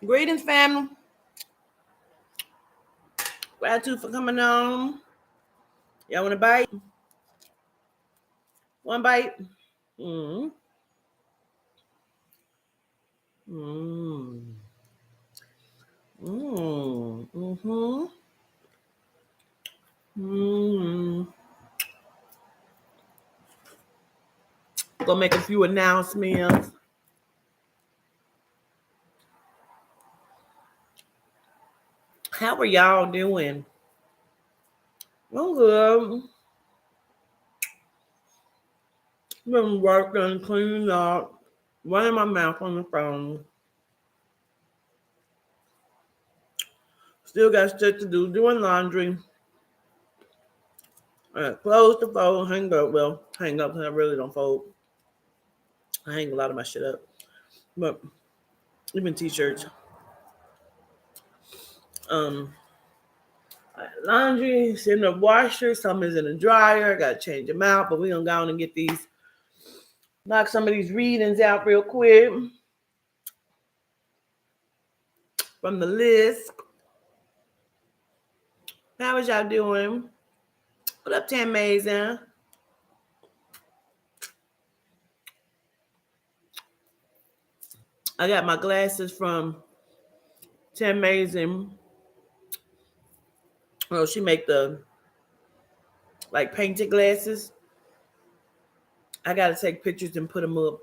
Greetings, family. Gratitude for coming on. Y'all want a bite? One bite? Mm. Mm. Mm. Mm-hmm. Mm. Gonna make a few announcements. How are y'all doing? I'm good. Been working, cleaning up, running my mouth on the phone. Still got stuff to do, doing laundry. Close the phone, hang up. Well, hang up because I really don't fold. I hang a lot of my shit up. But even t-shirts. Um, Laundry is in the washer, some is in the dryer. I gotta change them out, but we're gonna go on and get these, knock some of these readings out real quick from the list. How was y'all doing? What up, Tam Maisha? I got my glasses from Tam Maisha. Oh, she make the like painted glasses. I gotta take pictures and put them up.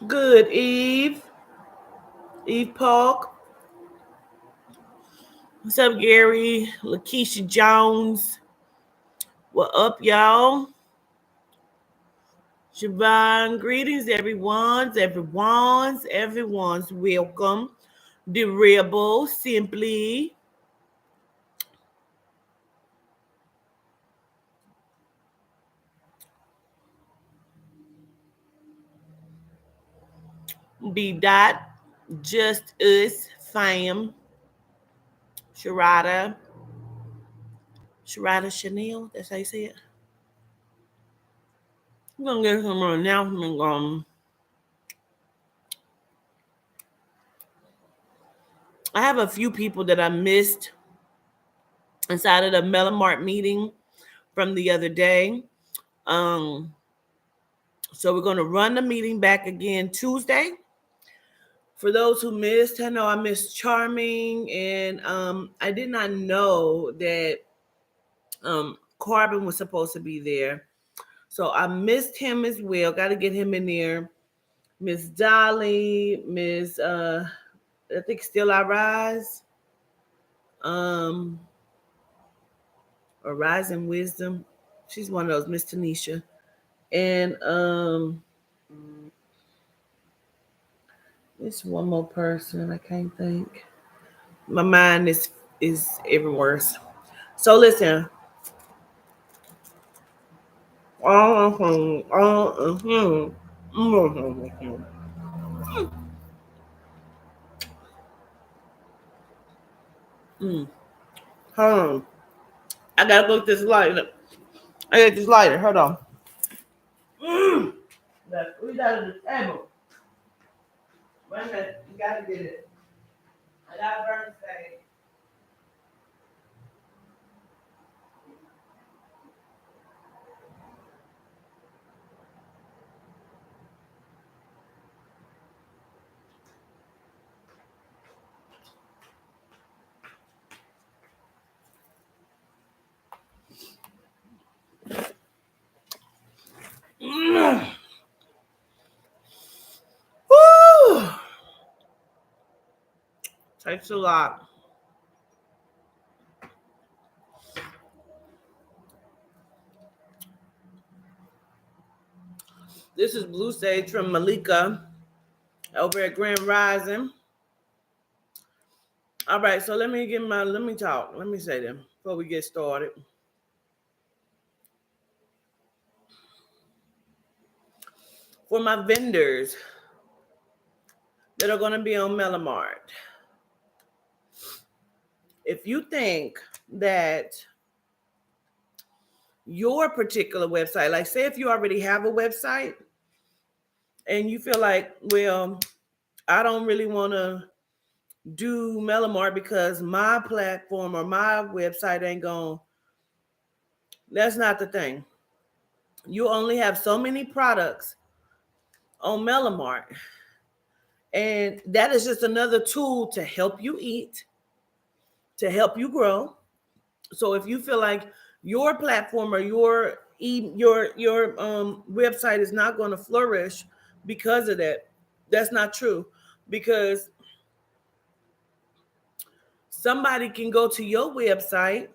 Good, Eve. Eve Park. What's up, Gary? Lakeisha Jones. What up, y'all? Siobhan, greetings, everyone's welcome. Durable, simply. B. Dot, just us, fam. Sharada Chanel, that's how you say it. I'm gonna get some announcement going. I have a few people that I missed inside of the MelaMart meeting from the other day. Um, so we're gonna run the meeting back again Tuesday. For those who missed, I know I missed Charming, and I did not know that Carbon was supposed to be there. So I missed him as well. Got to get him in there. Miss Dolly, Miss I think Still I Rise, um, or Rise in Wisdom. She's one of those, Miss Tanisha, and it's one more person I can't think. My mind is everywhere. So listen. Hold on. I gotta go get this lighter. I got this lighter. Hold on. We got it at the table. Wait a minute. You gotta get it. I gotta burn the stage. Woo! Takes a lot. This is Blue Sage from Malika over at Grand Rising. All right, so let me talk. Let me say them before we get started. For my vendors, that are going to be on MelaMart. If you think that your particular website, like say if you already have a website and you feel like, well, I don't really want to do MelaMart because my platform or my website ain't going, that's not the thing. You only have so many products on MelaMart. And that is just another tool to help you eat, to help you grow. So if you feel like your platform or your website is not going to flourish because of that, that's not true. Because somebody can go to your website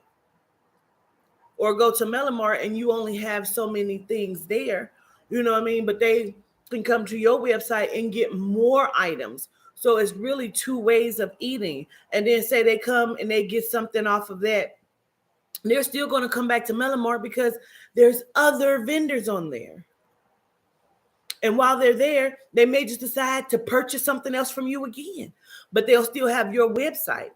or go to MelaMart and you only have so many things there, you know what I mean? But they can come to your website and get more items. So it's really two ways of eating. And then say they come and they get something off of that, they're still going to come back to MelaMart because there's other vendors on there. And while they're there, they may just decide to purchase something else from you again, but they'll still have your website.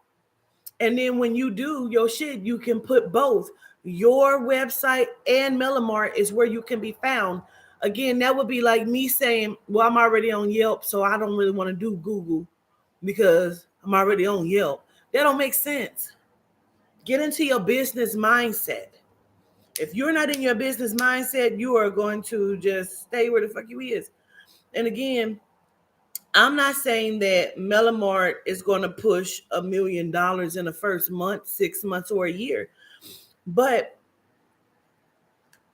And then when you do your shit, you can put both. Your website and MelaMart is where you can be found. Again, that would be like me saying, well, I'm already on Yelp, so I don't really want to do Google because I'm already on Yelp. That don't make sense. Get into your business mindset. If you're not in your business mindset, you are going to just stay where the fuck you is. And again, I'm not saying that MelaMart is going to push $1 million in the first month, 6 months, or a year. But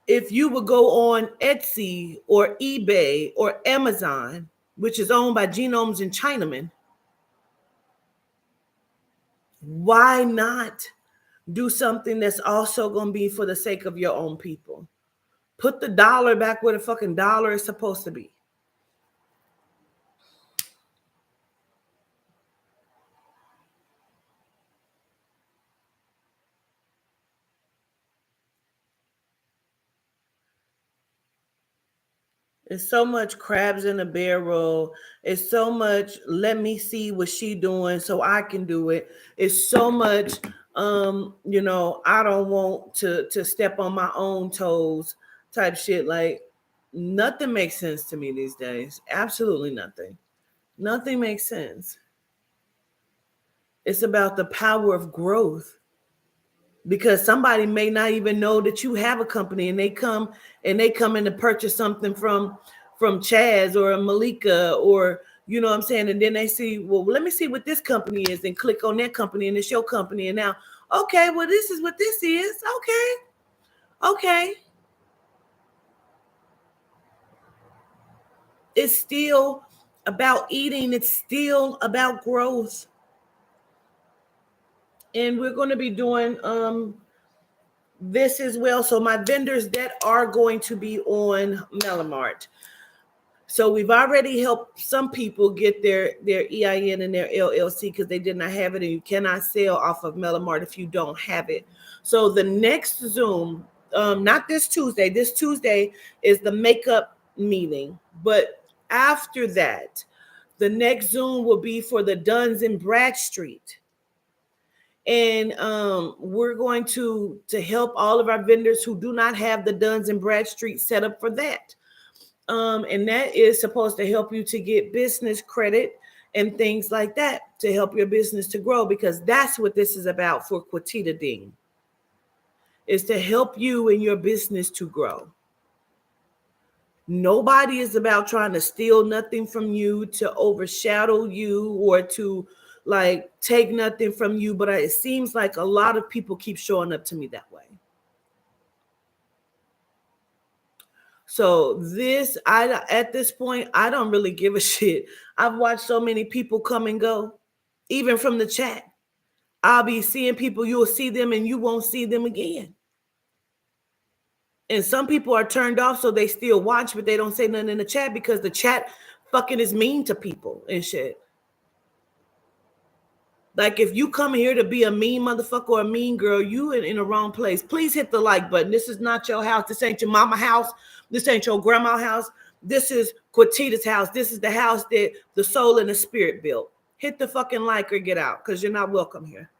if you would go on Etsy or eBay or Amazon, which is owned by Genomes and Chinaman, why not do something that's also going to be for the sake of your own people? Put the dollar back where the fucking dollar is supposed to be. It's so much crabs in a barrel. It's so much, let me see what she doing so I can do it. It's so much, I don't want to step on my own toes type shit. Like nothing makes sense to me these days. Absolutely nothing. Nothing makes sense. It's about the power of growth. Because somebody may not even know that you have a company and they come in to purchase something from Chaz or Malika, or you know what I'm saying, and then they see, well, let me see what this company is, and click on that company and it's your company, and now, okay, well, this is what this is. Okay. It's still about eating, it's still about growth. And we're going to be doing this as well. So my vendors that are going to be on MelaMart. So we've already helped some people get their EIN and their LLC because they did not have it, and you cannot sell off of MelaMart if you don't have it. So the next Zoom, not this Tuesday. This Tuesday is the makeup meeting, but after that, the next Zoom will be for the Duns and Bradstreet. And we're going to help all of our vendors who do not have the Duns and Bradstreet set up for that. And that is supposed to help you to get business credit and things like that to help your business to grow, because that's what this is about for Quatita Ding, is to help you in your business to grow. Nobody is about trying to steal nothing from you, to overshadow you, or to like take nothing from you. But it seems like a lot of people keep showing up to me that way. So at this point, I don't really give a shit. I've watched so many people come and go, even from the chat. I'll be seeing people, you'll see them and you won't see them again. And some people are turned off, so they still watch, but they don't say nothing in the chat because the chat fucking is mean to people and shit. Like, if you come here to be a mean motherfucker or a mean girl, you in the wrong place. Please hit the like button. This is not your house. This ain't your mama house. This ain't your grandma's house. This is Quatita's house. This is the house that the soul and the spirit built. Hit the fucking like or get out, because you're not welcome here.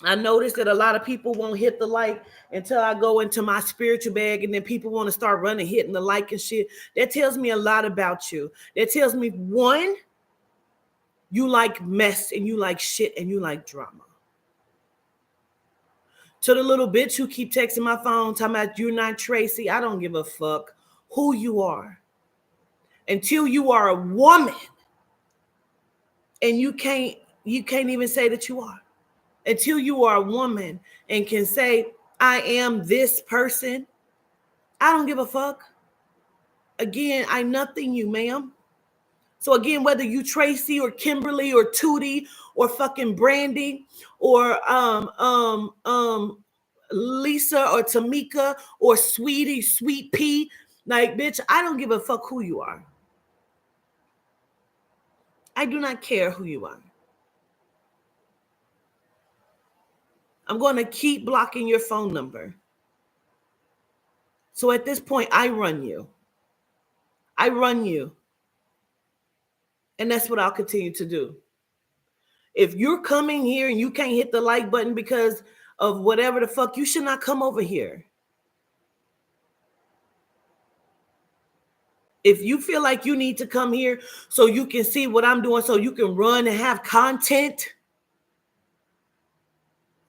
I noticed that a lot of people won't hit the like until I go into my spiritual bag, and then people want to start running, hitting the like and shit. That tells me a lot about you. That tells me, one, you like mess and you like shit and you like drama. To the little bitch who keep texting my phone talking about you're not Tracy, I don't give a fuck who you are. Until you are a woman and you can't even say that you are. Until you are a woman and can say, I am this person, I don't give a fuck. Again, I nothing you, ma'am. So again, whether you Tracy or Kimberly or Tootie or fucking Brandy or Lisa or Tamika or Sweetie, Sweet Pea, like, bitch, I don't give a fuck who you are. I do not care who you are. I'm going to keep blocking your phone number. So at this point, I run you. I run you. And that's what I'll continue to do. If you're coming here and you can't hit the like button because of whatever the fuck, you should not come over here. If you feel like you need to come here so you can see what I'm doing, so you can run and have content,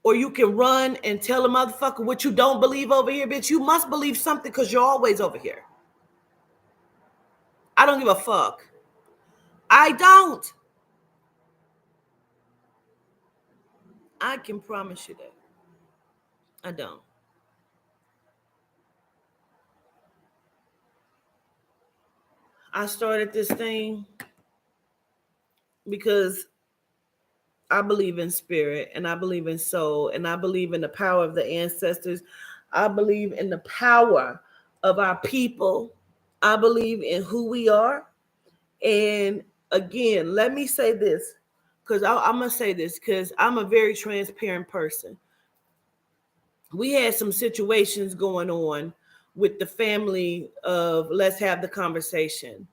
or you can run and tell a motherfucker what you don't believe over here, bitch, you must believe something because you're always over here. I don't give a fuck. I don't. I can promise you that. I don't. I started this thing because I believe in spirit, and I believe in soul, and I believe in the power of the ancestors. I believe in the power of our people. I believe in who we are. And again, let me say this, because I'm going to say this because I'm a very transparent person. We had some situations going on with the family of Let's Have the Conversation.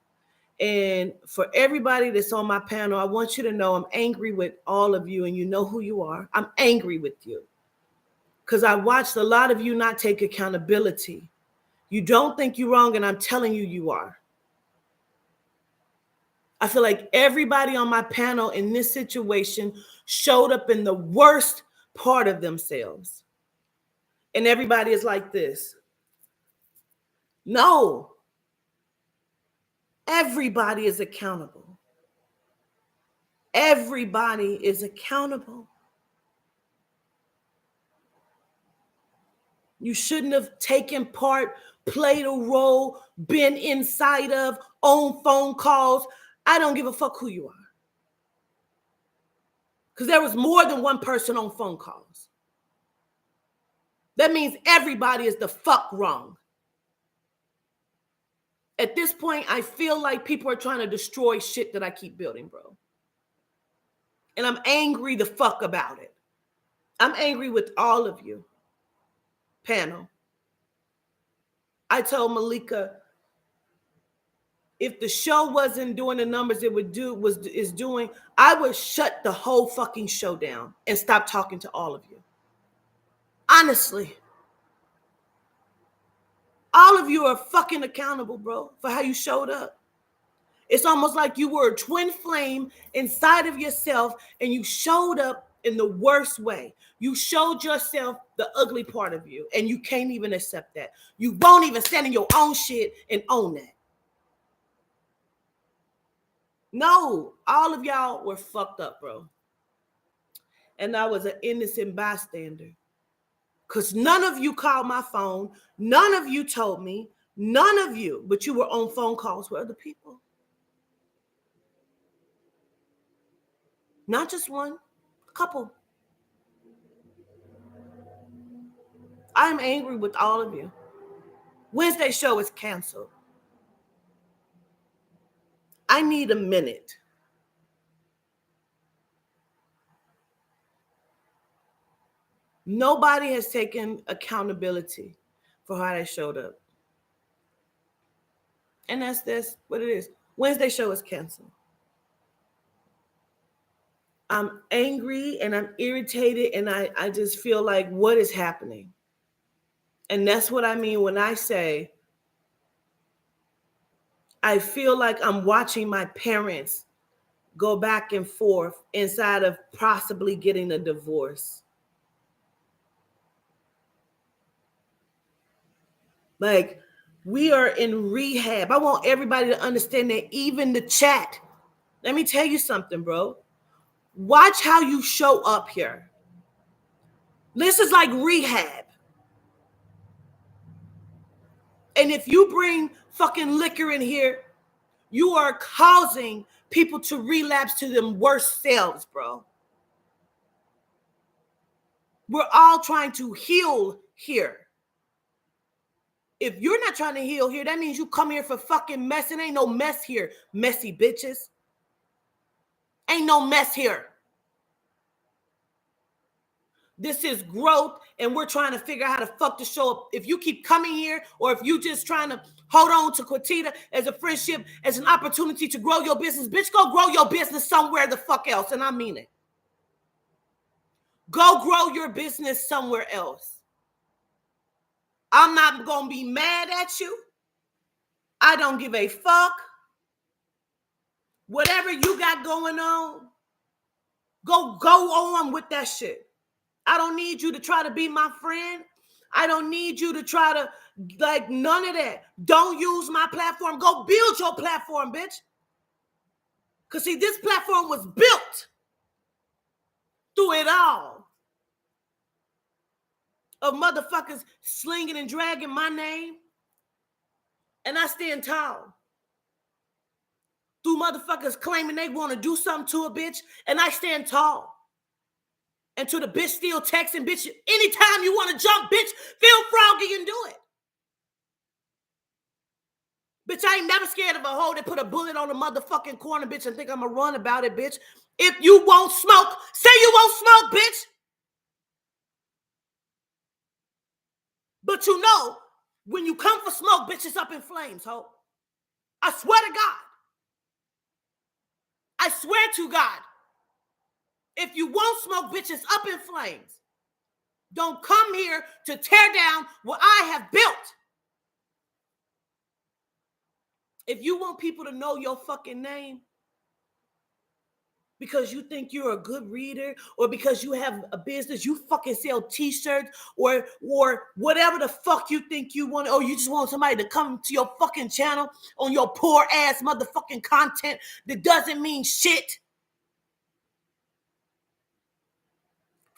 And for everybody that's on my panel, I want you to know I'm angry with all of you, and you know who you are. I'm angry with you because I watched a lot of you not take accountability. You don't think you're wrong, and I'm telling you, you are. I feel like everybody on my panel in this situation showed up in the worst part of themselves. And everybody is like this. No. Everybody is accountable. Everybody is accountable. You shouldn't have taken part, played a role, been inside of, on phone calls. I don't give a fuck who you are. Because there was more than one person on phone calls. That means everybody is the fuck wrong. At this point, I feel like people are trying to destroy shit that I keep building, bro. And I'm angry the fuck about it. I'm angry with all of you. Panel. I told Malika, if the show wasn't doing the numbers it is doing, I would shut the whole fucking show down and stop talking to all of you. Honestly. All of you are fucking accountable, bro, for how you showed up. It's almost like you were a twin flame inside of yourself and you showed up in the worst way. You showed yourself the ugly part of you and you can't even accept that. You won't even stand in your own shit and own that. No, all of y'all were fucked up, bro. And I was an innocent bystander. Because none of you called my phone. None of you told me. None of you. But you were on phone calls with other people. Not just one, a couple. I'm angry with all of you. Wednesday show is canceled. I need a minute. Nobody has taken accountability for how they showed up. And that's what it is. Wednesday show is canceled. I'm angry and I'm irritated and I just feel like, what is happening? And that's what I mean when I say I feel like I'm watching my parents go back and forth inside of possibly getting a divorce. Like, we are in rehab. I want everybody to understand that, even the chat. Let me tell you something, bro. Watch how you show up here. This is like rehab. And if you bring fucking liquor in here, you are causing people to relapse to them worst selves, bro. We're all trying to heal here. If you're not trying to heal here, that means you come here for fucking mess. It ain't no mess here, messy bitches. Ain't no mess here. This is growth, and we're trying to figure out how to fuck to show up. If you keep coming here, or if you just trying to hold on to Quatita as a friendship, as an opportunity to grow your business, bitch, go grow your business somewhere the fuck else, and I mean it. Go grow your business somewhere else. I'm not going to be mad at you. I don't give a fuck. Whatever you got going on, go on with that shit. I don't need you to try to be my friend. I don't need you to try to, like, none of that. Don't use my platform. Go build your platform, bitch. Because, see, this platform was built through it all of motherfuckers slinging and dragging my name. And I stand tall. Through motherfuckers claiming they want to do something to a bitch, and I stand tall. And to the bitch still texting, bitch, anytime you want to jump, bitch, feel froggy and do it. Bitch, I ain't never scared of a hoe that put a bullet on the motherfucking corner, bitch, and think I'm going to run about it, bitch. If you won't smoke, say you won't smoke, bitch. But you know, when you come for smoke, bitch, it's up in flames, ho. I swear to God. I swear to God. If you won't smoke, bitch, it's up in flames. Don't come here to tear down what I have built. If you want people to know your fucking name because you think you're a good reader, or because you have a business, you fucking sell t-shirts or whatever the fuck you think you want, or you just want somebody to come to your fucking channel on your poor ass motherfucking content that doesn't mean shit.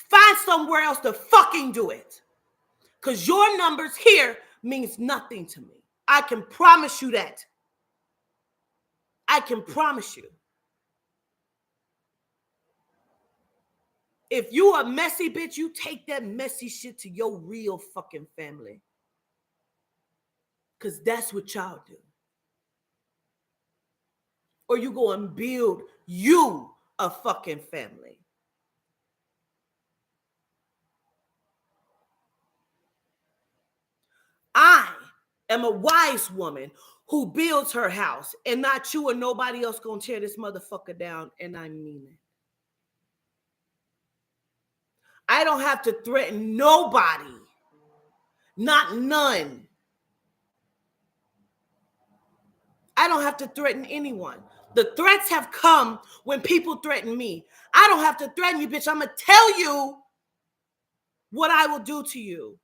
Find somewhere else to fucking do it. Because your numbers here means nothing to me. I can promise you that. I can promise you. If you a messy bitch, you take that messy shit to your real fucking family. Because that's what y'all do. Or you go and build you a fucking family. I am a wise woman who builds her house, and not you or nobody else gonna tear this motherfucker down, and I mean it. I don't have to threaten nobody. Not none. I don't have to threaten anyone. The threats have come when people threaten me. I don't have to threaten you, bitch. I'm going to tell you what I will do to you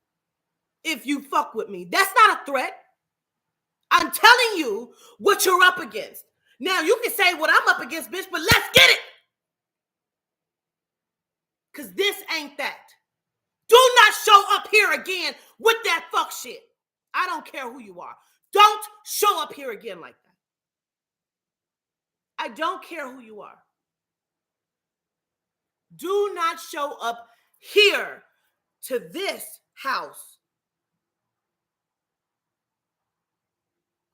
if you fuck with me. That's not a threat. I'm telling you what you're up against. Now, you can say what I'm up against, bitch, but let's get it. Because this ain't that. Do not show up here again with that fuck shit. I don't care who you are. Don't show up here again like that. I don't care who you are. Do not show up here to this house.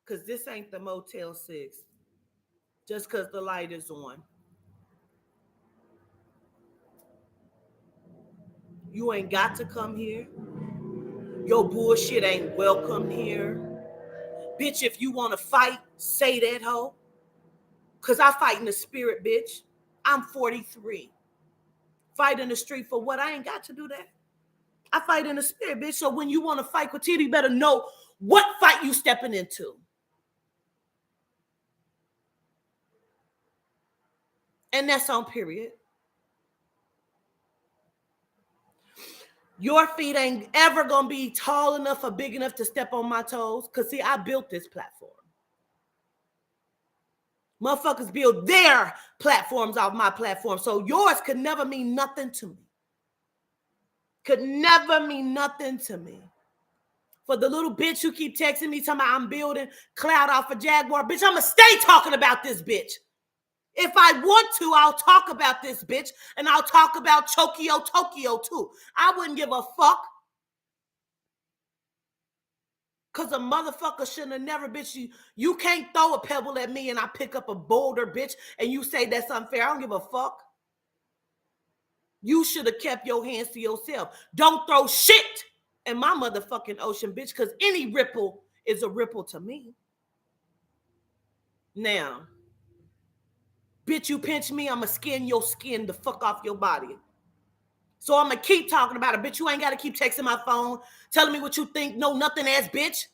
Because this ain't the Motel 6. Just because the light is on. You ain't got to come here. Your bullshit ain't welcome here. Bitch, if you want to fight, say that, hoe. Because I fight in the spirit, bitch. I'm 43. Fight in the street for what? I ain't got to do that. I fight in the spirit, bitch. So when you want to fight with Tita, you better know what fight you stepping into. And that's on period. Your feet ain't ever going to be tall enough or big enough to step on my toes. Because, see, I built this platform. Motherfuckers build their platforms off my platform. So yours could never mean nothing to me. Could never mean nothing to me. For the little bitch who keep texting me talking about I'm building cloud off a Jaguar, bitch, I'm going to stay talking about this bitch. If I want to, I'll talk about this bitch, and I'll talk about Tokyo too. I wouldn't give a fuck. Because a motherfucker shouldn't have never, bitch, you can't throw a pebble at me and I pick up a boulder, bitch, and you say that's unfair. I don't give a fuck. You should have kept your hands to yourself. Don't throw shit in my motherfucking ocean, bitch, because any ripple is a ripple to me. Now, bitch, you pinch me, I'ma skin your skin the fuck off your body. So I'm gonna keep talking about it, bitch. You ain't gotta keep texting my phone, telling me what you think, no nothing ass bitch.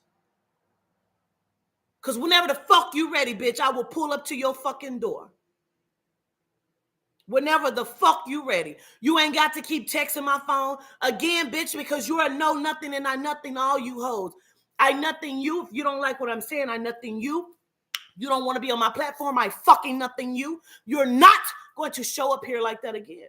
Cause whenever the fuck you ready, bitch, I will pull up to your fucking door. Whenever the fuck you ready. You ain't got to keep texting my phone again, bitch, because you are no nothing and I nothing all you hoes. I nothing you. If you don't like what I'm saying, I nothing you. You don't want to be on my platform, I fucking nothing you. You're not going to show up here like that again.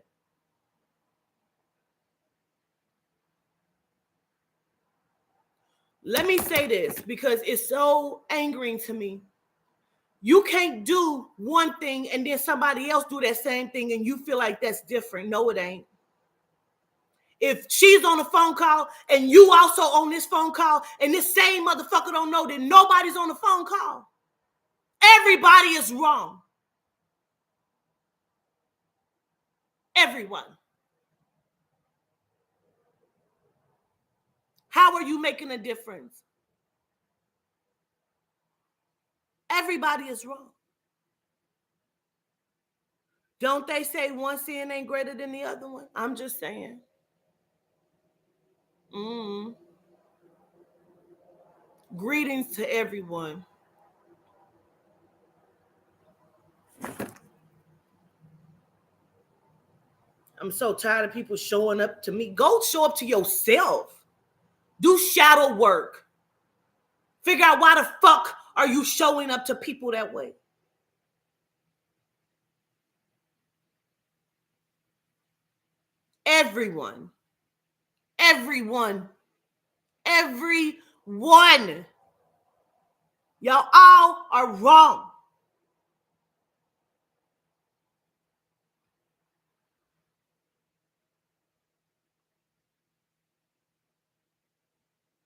Let me say this because it's so angering to me. You can't do one thing and then somebody else do that same thing and you feel like that's different. No, it ain't. If she's on a phone call and you also on this phone call and this same motherfucker don't know that nobody's on the phone call, everybody is wrong. Everyone. How are you making a difference? Everybody is wrong. Don't they say one sin ain't greater than the other one? I'm just saying. Greetings to everyone. I'm so tired of people showing up to me. Go show up to yourself. Do shadow work. Figure out why the fuck are you showing up to people that way? Everyone. Everyone. Everyone. Y'all all are wrong.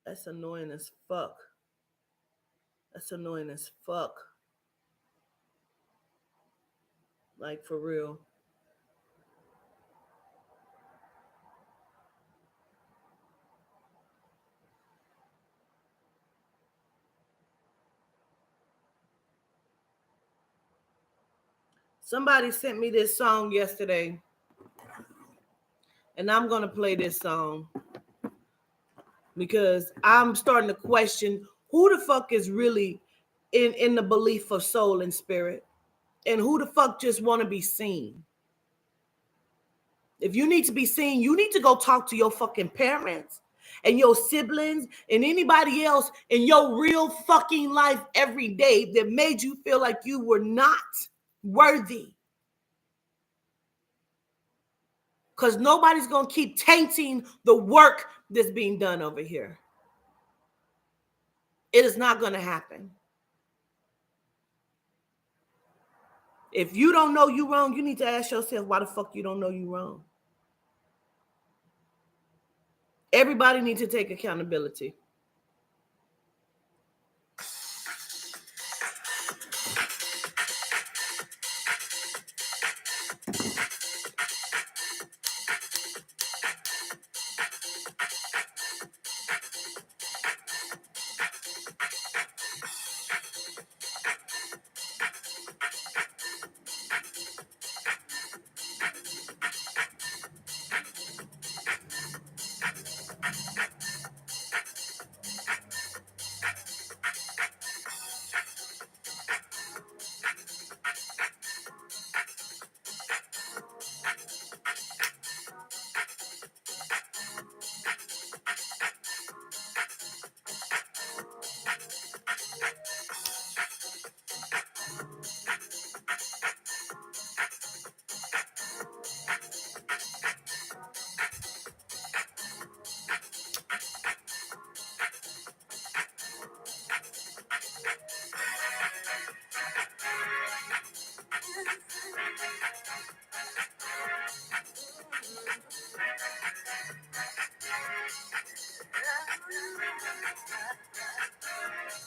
That's annoying as fuck. That's annoying as fuck. Like, for real. Somebody sent me this song yesterday, and I'm going to play this song because I'm starting to question who the fuck is really in the belief of soul and spirit, and who the fuck just want to be seen. If you need to be seen, you need to go talk to your fucking parents and your siblings and anybody else in your real fucking life every day that made you feel like you were not worthy. Because nobody's going to keep tainting the work that's being done over here. It is not going to happen. If you don't know you wrong, you need to ask yourself why the fuck you don't know you wrong. Everybody needs to take accountability.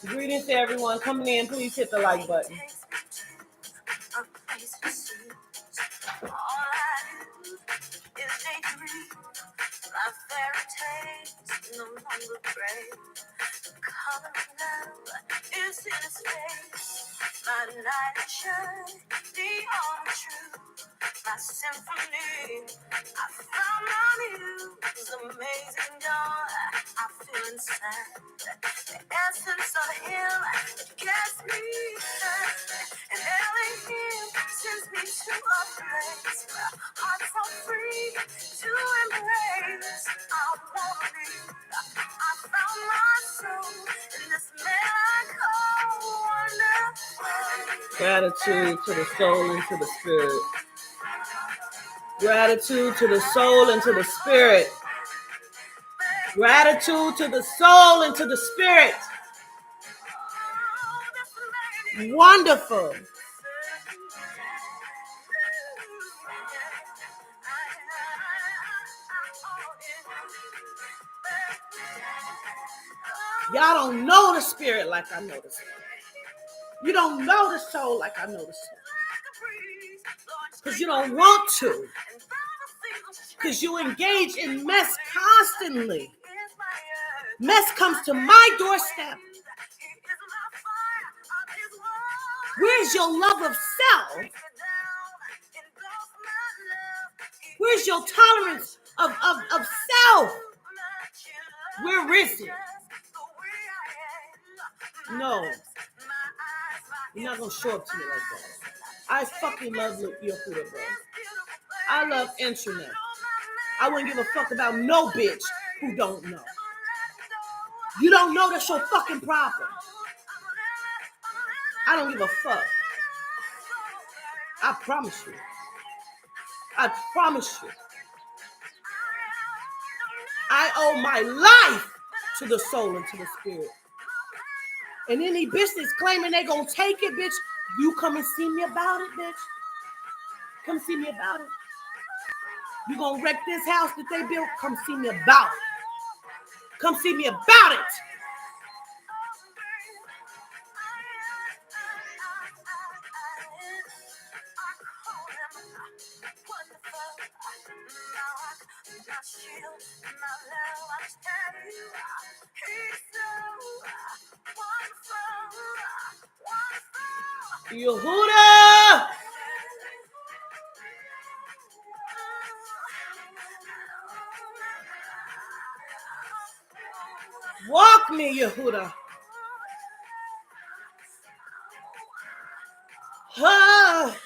Greetings to everyone coming in. Please hit the like button. My fairy tales no longer gray. The color of love is in its face. My night shine, the only truth. My symphony, I found my muse. Amazing dawn, I feel inside. The essence of him gets me hurt. And Elohim sends me to a place where hearts are free to embrace. I wanna be. I found my soul in this miracle wonderful. Gratitude to the soul and to the spirit. Gratitude to the soul and to the spirit. Gratitude to the soul and to the spirit. Wonderful. Y'all don't know the spirit like I know the spirit. You don't know the soul like I know the soul. Because you don't want to. Because you engage in mess constantly. Mess comes to my doorstep. Where's your love of self? Where's your tolerance of self? Where is it? No. You're not going to show up to me like that. I fucking love Yahuda, bro. I love internet. I wouldn't give a fuck about no bitch who don't know. You don't know, that's your fucking problem. I don't give a fuck. I promise you. I promise you. I owe my life to the soul and to the spirit. And any bitch that's claiming they gonna take it, bitch, you come and see me about it, bitch. Come see me about it. You gonna wreck this house that they built? Come see me about it. Come see me about it. Yehuda! Walk me, Yehuda. Ah.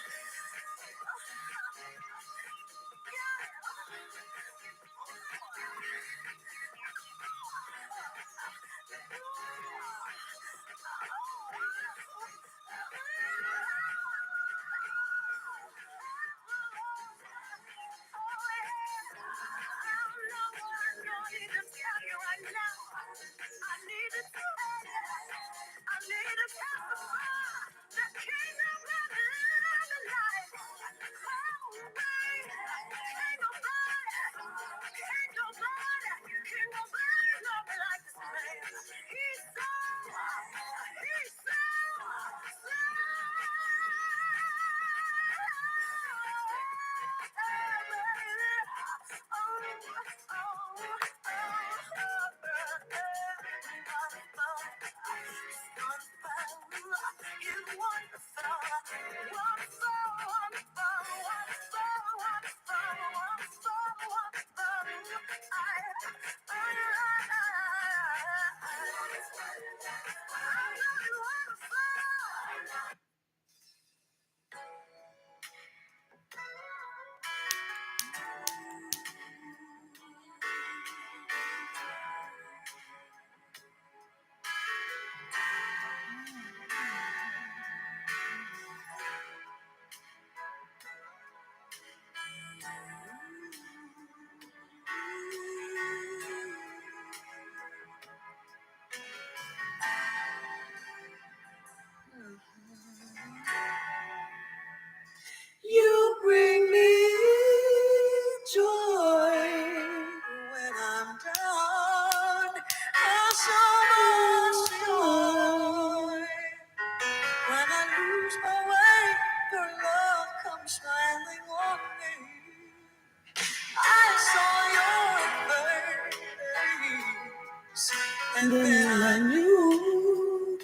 And then I knew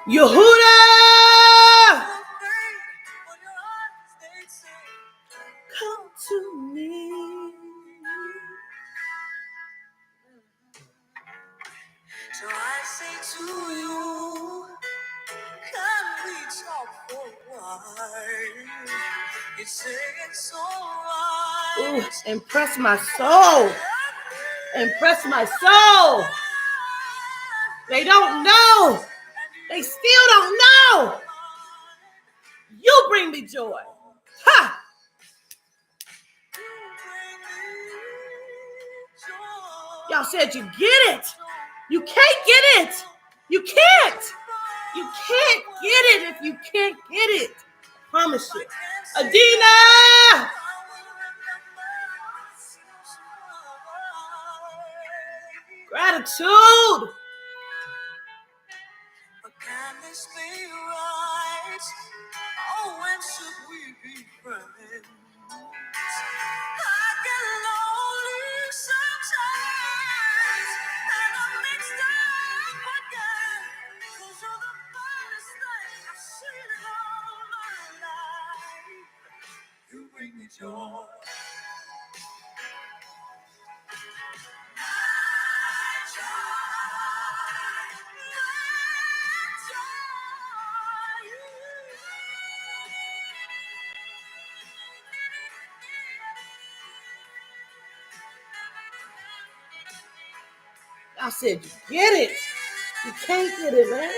Yehuda! Come to me. So I say to you, can we talk for a while? You say it's alright. Ooh, impress my soul. Impress my soul. They don't know. They still don't know. You bring me joy. Ha! Y'all said you get it. You can't get it. You can't. You can't get it if you can't get it. Promise you. Adina! Gratitude. But can this be right? Oh, when should we be friends? I get lonely sometimes, and I'm mixed up again. 'Cause you're the finest thing I've seen in all my life. You bring me joy. I said, you get it. You can't get it, man.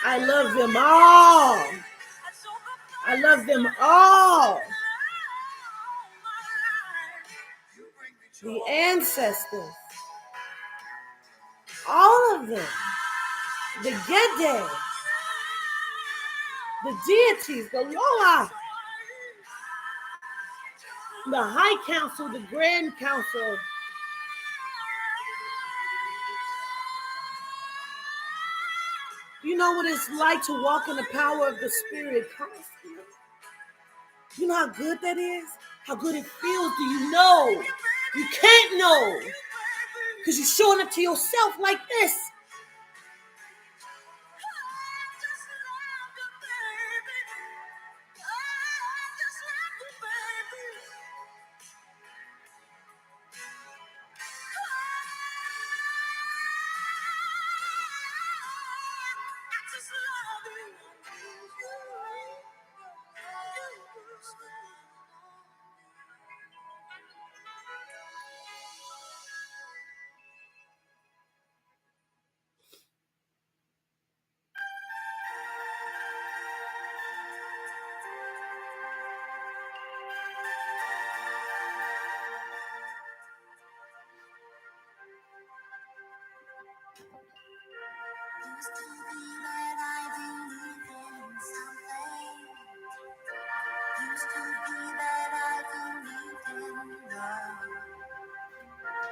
I love them all. I love them all. The ancestors. All of them. The Gede. The deities. The Loa. The High Council. The Grand Council. You know what it's like to walk in the power of the Spirit constantly? You know how good that is? How good it feels? Do you know? You can't know. Because you're showing it to yourself like this.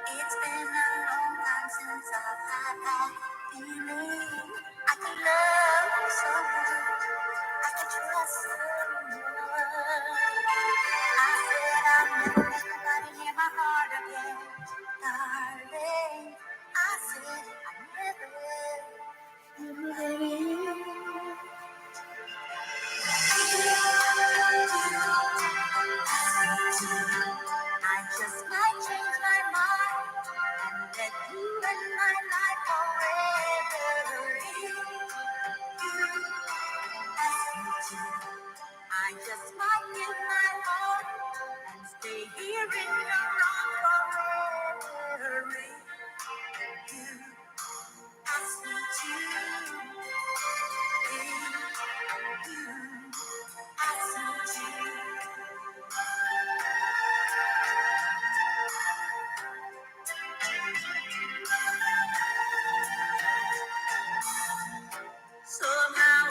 It's been a long time since I've had that feeling. I can love someone, I can trust someone. I said I'll never let nobody near my heart again, darling. I said I just might change my mind and let you in my life forever. I just might give my heart and stay here in your arms forever. You ask me to be you. Ask me to. Somehow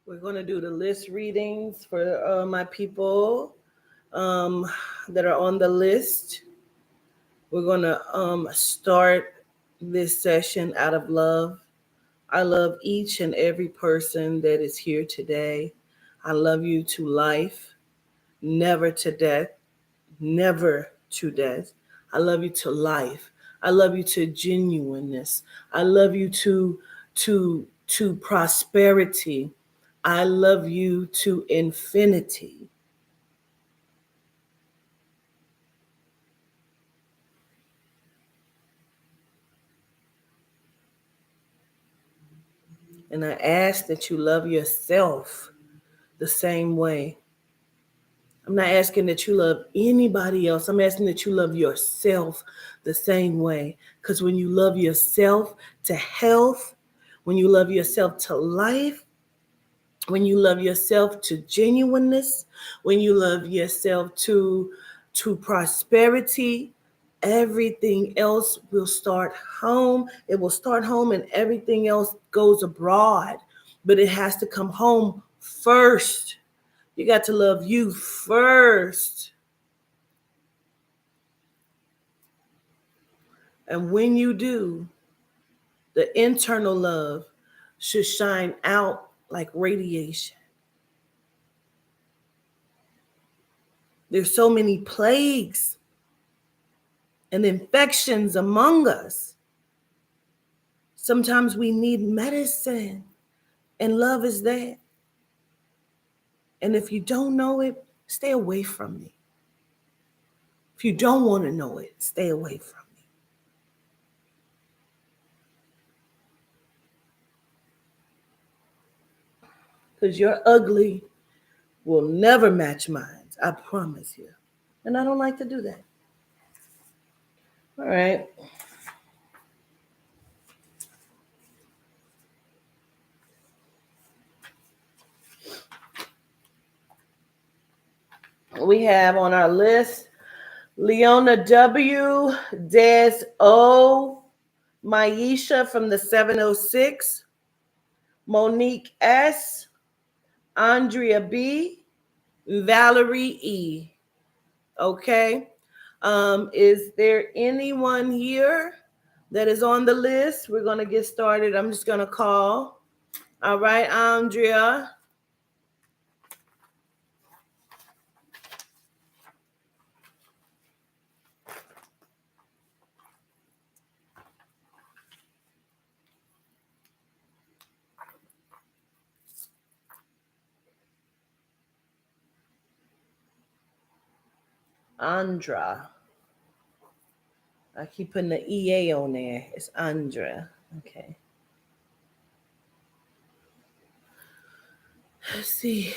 We're going to do the list readings for my people um, that are on the list. We're going to start this session out of love. I love each and every person that is here today. I love you to life, never to death, never to death. I love you to life. I love you to genuineness. I love you to prosperity. I love you to infinity. And I ask that you love yourself the same way. I'm not asking that you love anybody else. I'm asking that you love yourself the same way. Because when you love yourself to health, when you love yourself to life, when you love yourself to genuineness, when you love yourself to prosperity, everything else will start home. It will start home and everything else goes abroad. But it has to come home first. You got to love you first. And when you do, the internal love should shine out like radiation. There's so many plagues and infections among us. Sometimes we need medicine, and love is there. And if you don't know it, stay away from me. If you don't want to know it, stay away from me. Because your ugly will never match mine. I promise you. And I don't like to do that. All right. We have on our list Leona W, Des O, Maisha from the 706, Monique S, Andrea B, Valerie E. Okay. Is there anyone here that is on the list? We're going to get started. I'm just going to call. All right, Andrea. Andra. I keep putting the EA on there. It's Andrea. Okay. Let's see.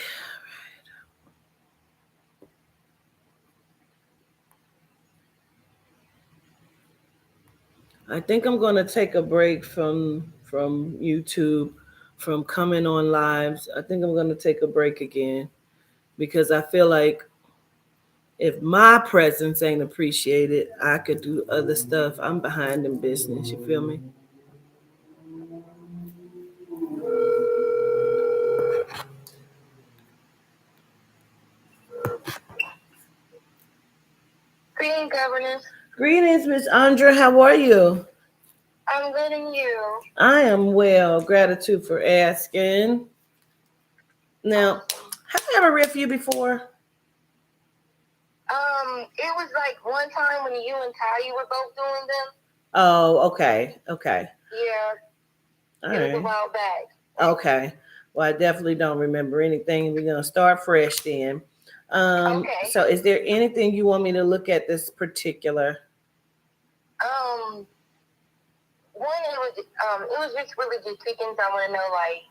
I think I'm going to take a break from YouTube, from coming on lives. I think I'm going to take a break again because I feel like if my presence ain't appreciated, I could do other stuff. I'm behind in business. You feel me? Greetings, governess. Greetings, Miss Andra. How are you? I'm good, and you? I am well. Gratitude for asking. Now, Awesome. have I ever read for you before? It was like one time when you and Ty were both doing them. Oh, okay. Okay. Yeah, All it was a right. while back. Okay. Well, I definitely don't remember anything. We're going to start fresh then. Okay. So is there anything you want me to look at this particular? One, it was just really just two things I want to know. Like,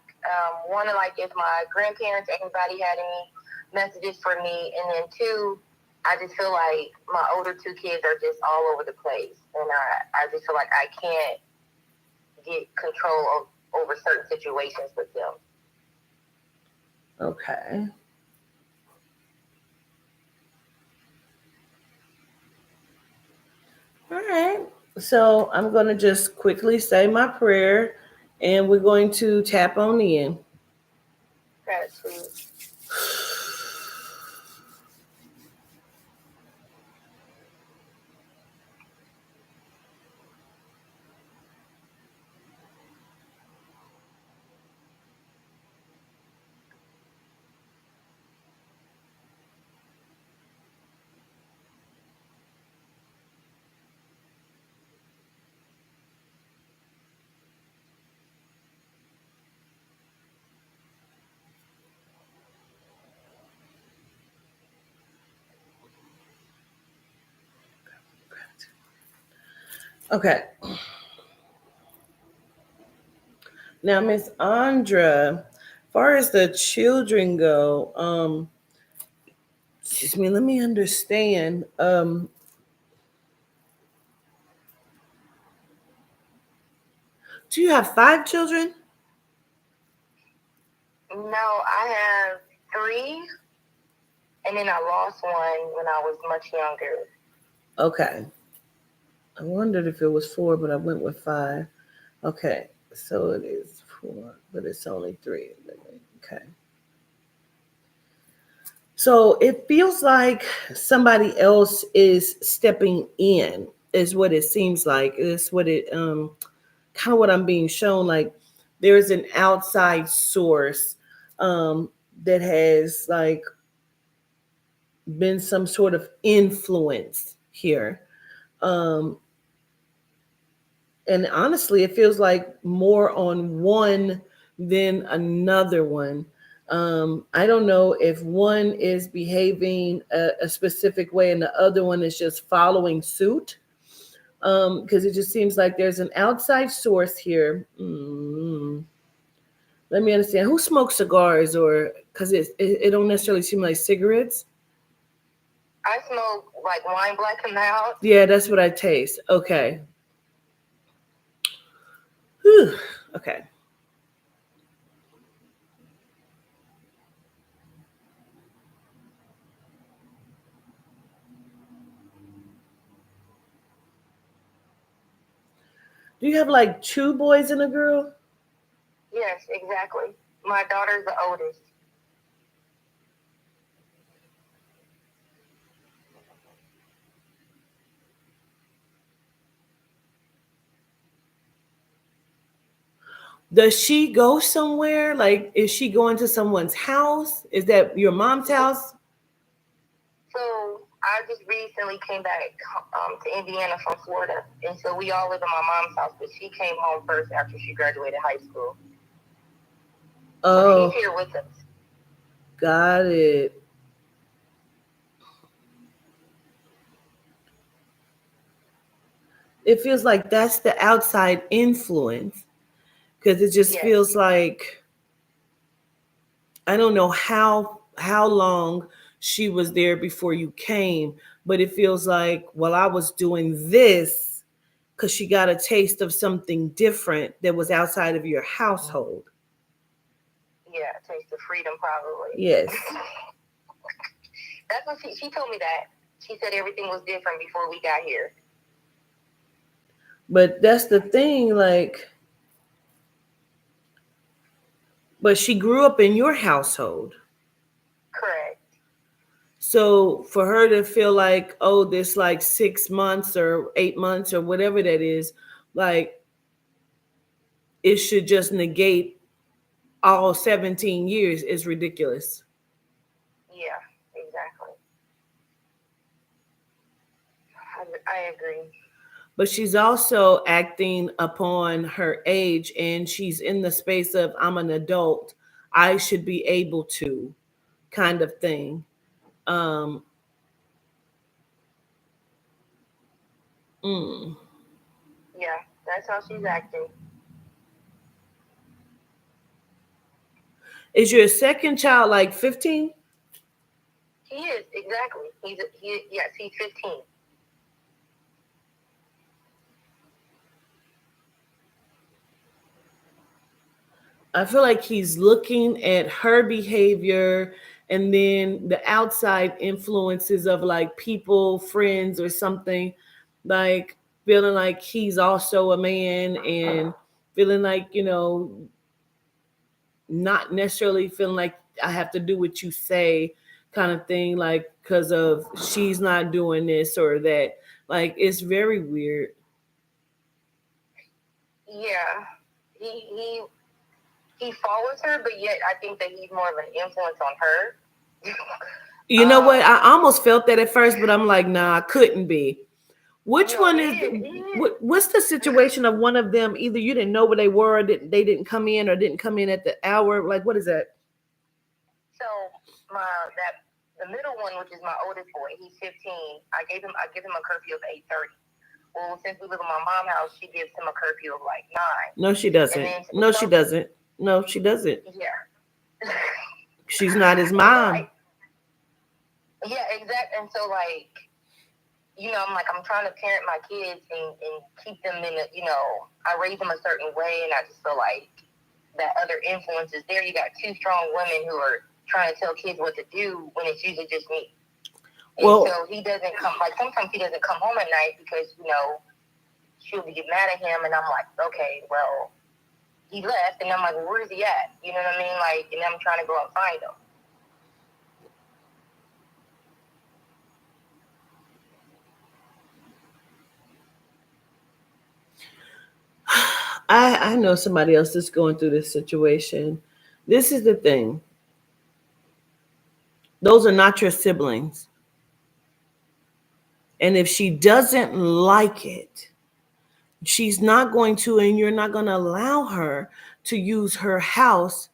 one, like if my grandparents, anybody had any messages for me, and then two, I just feel like my older two kids are just all over the place, and I just feel like I can't get control over certain situations with them. Okay. All right. So I'm going to just quickly say my prayer and we're going to tap on in. That's sweet. Okay. Now, Miss Andra, far as the children go, excuse me, let me understand. Do you have 5 children? No, I have three, and then I lost one when I was much younger. Okay. I wondered if it was 4, but I went with 5. Okay. So it is 4, but it's only 3. Okay. So it feels like somebody else is stepping in, is what it seems like. It's what it kind of what I'm being shown. Like there's an outside source um that has like been some sort of influence here. Um and honestly, it feels like more on one than another one. I don't know if one is behaving a specific way and the other one is just following suit. Because it just seems like there's an outside source here. Let me understand. Who smokes cigars, or because it don't necessarily seem like cigarettes? I smoke like wine black and out. Yeah, that's what I taste. Okay. Whew. Okay. Do you have like 2 boys and a girl? Yes, exactly. My daughter's the oldest. Does she go somewhere? Like, is she going to someone's house? Is that your mom's house? So I just recently came back to Indiana from Florida, and so we all live in my mom's house. But she came home first after she graduated high school, so she's Oh, here with us. got it. It feels like that's the outside influence because it just Yes, feels like I don't know how long she was there before you came, but it feels like while I was doing this, because she got a taste of something different that was outside of your household. yeah, taste of freedom probably. Yes. That's what she told me that. She said everything was different before we got here. But that's the thing, like, but she grew up in your household. Correct. So for her to feel like, oh, this like 6 months or 8 months or whatever that is, like it should just negate all 17 years is ridiculous. Yeah, exactly. I agree. But she's also acting upon her age and she's in the space of, I'm an adult. I should be able to kind of thing. Um, mm. Yeah, that's how she's acting. Is your second child like 15? He is exactly. Yes, he's 15. I feel like he's looking at her behavior and then the outside influences of like people, friends, or something, like feeling like he's also a man and feeling like, not necessarily feeling like I have to do what you say, kind of thing, like because of she's not doing this or that. Like it's very weird. Yeah, he he follows her, but yet I think that he's more of an influence on her. You know what? I almost felt that at first, but I'm like, nah, I couldn't be. Which No, one it is is. It is. what's the situation of one of them? Either you didn't know where they were, or they didn't come in, or didn't come in at the hour. Like, what is that? So my that the middle one, which is my oldest boy, he's 15. I give him a curfew of 8:30. Well, since we live in my mom's house, she gives him a curfew of like 9. No, she And doesn't. then No, she doesn't. No, she doesn't. yeah. She's not his And so mom. yeah, exactly. And so like, I'm like, I'm trying to parent my kids and keep them in I raise them a certain way, and I just feel like that other influence is there. You got two strong women who are trying to tell kids what to do when it's usually just me. And Well, so he doesn't come, like sometimes he doesn't come home at night because, she'll get mad at him, and I'm like, okay, well, he left, and I'm like, well, where's he at? You know what I mean? Like, and I'm trying to go out and find him. I know somebody else that's going through this situation. This is the thing. Those are not your siblings. And if she doesn't like it, she's not going to, and you're not going to allow her to use her house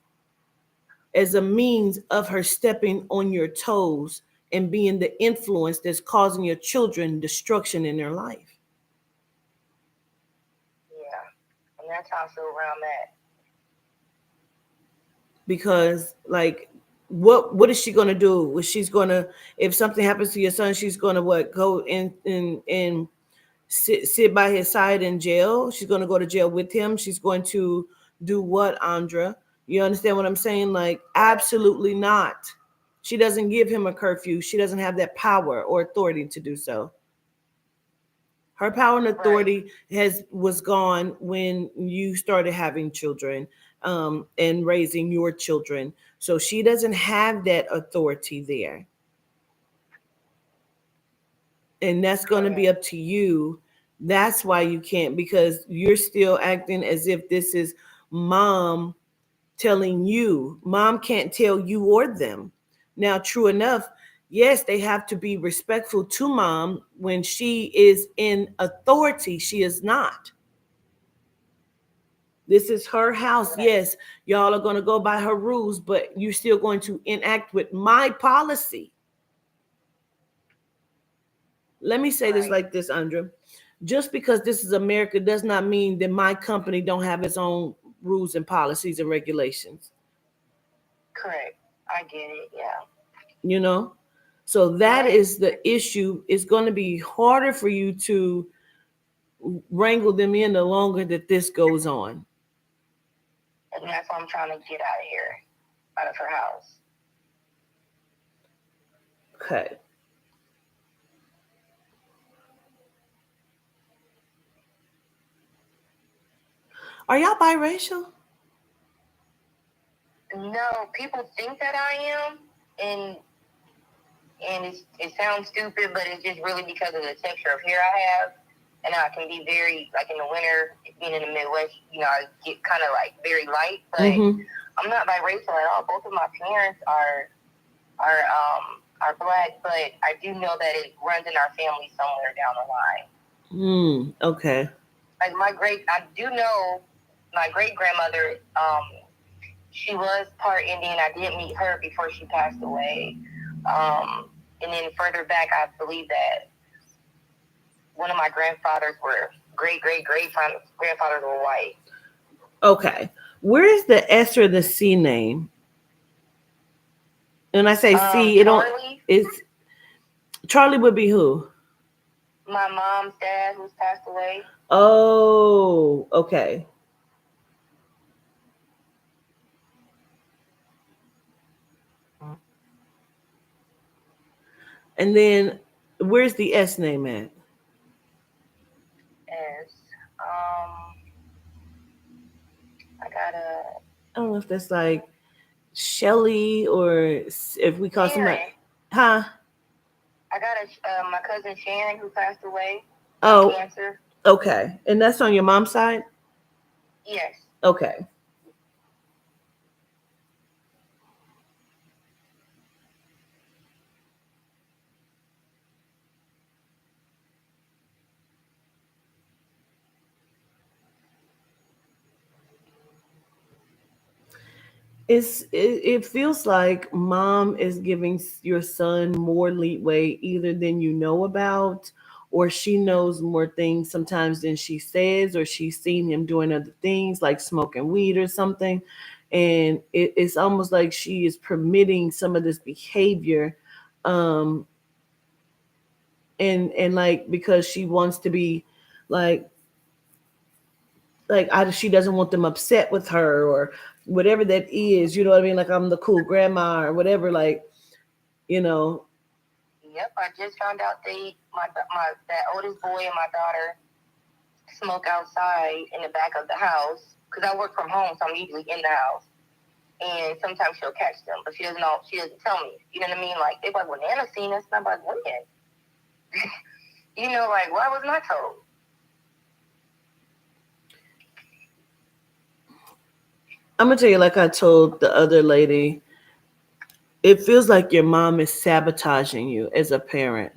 as a means of her stepping on your toes and being the influence that's causing your children destruction in their life. Yeah. And that's how I feel where I'm at. Because like what is she going to do? She's going to, if something happens to your son, she's going to what, go in sit by his side in jail? She's going to go to jail with him? She's going to do what, Andra? You understand what I'm saying? Like, absolutely not. She doesn't give him a curfew. She doesn't have that power or authority to do so. Her power and Right. authority was gone when you started having children, and raising your children. So she doesn't have that authority there. And that's going to be Correct. up to you. That's why you can't, because you're still acting as if this is mom telling you. Mom can't tell you or them. Now, true enough, yes, they have to be respectful to mom when she is in authority. She is not. This is her house. Right. Yes, y'all are going to go by her rules, but you're still going to enact with my policy. Let me say this Right. like this, Andra. Just because this is America does not mean that my company don't have its own rules and policies and regulations. Correct. I get it. Yeah. You know? So that Right. is the issue. It's going to be harder for you to wrangle them in the longer that this goes on. And that's why I'm trying to get out of here, out of her house. Okay. Are y'all biracial? No, people think that I am, and it sounds stupid, but it's just really because of the texture of hair I have, and I can be very, like in the winter, being in the Midwest, I get kind of like very light, but Mm-hmm. I'm not biracial at all. Both of my parents are black, but I do know that it runs in our family somewhere down the line. Okay. Like I do know my great grandmother. She was part Indian. I did meet her before she passed away. And then further back, I believe that one of my grandfathers were great grandfathers were white. Okay. Where is the S or the C name? When I say C, it don't. Charlie, It's Charlie would be who? my mom's dad, who's passed away. Oh, okay. And then where's the S name at? As I gotta. I don't know if that's like Shelly or if we call somebody, Sharon. huh? I got my cousin Sharon who passed away from Oh, cancer. okay. And that's on your mom's side? Yes. Okay. It feels like mom is giving your son more leeway either than you know about, or she knows more things sometimes than she says, or she's seen him doing other things like smoking weed or something, and it's almost like she is permitting some of this behavior, um and like because she wants to be like she doesn't want them upset with her or whatever that is, you know what I mean, like I'm the cool grandma or whatever, like, you know. Yep. I just found out my that oldest boy and my daughter smoke outside in the back of the house because I work from home, so I'm usually in the house. And sometimes she'll catch them, but she doesn't know. She doesn't tell me. You know what I mean? Like they're like, "Well, Nana seen us," and I'm like, "When?" You know, like why wasn't I told? I'm gonna tell you, like I told the other lady, it feels like your mom is sabotaging you as a parent,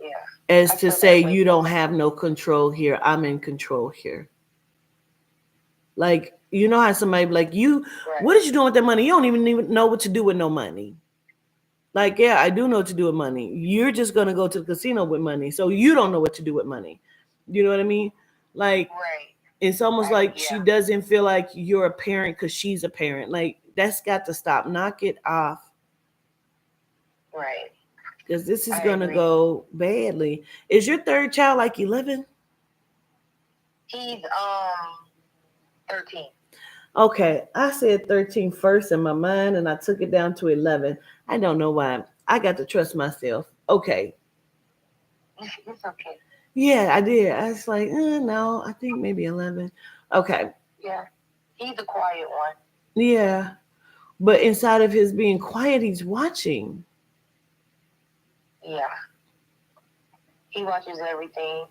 Yeah, as I to feel say that way you don't sometimes. have no control here, I'm in control here. Like, you know how somebody be like, you, Right, what is you doing with that money? You don't even know what to do with no money. Like, yeah, I do know what to do with money. You're just gonna go to the casino with money, so you don't know what to do with money. You know what I mean? Like, right. it's almost like she Yeah, doesn't feel like you're a parent because she's a parent. Like, that's got to stop. Knock it off, right. because this is I gonna agree. go badly. Is your third child like 11? He's 13. Okay, I said 13 first in my mind, and I took it down to 11. I don't know why. I got to trust myself. Okay, It's okay. yeah, I did. I was like, no, I think maybe 11. Okay, Yeah, he's the quiet one. yeah. But inside of his being quiet, he's watching. Yeah, he watches everything,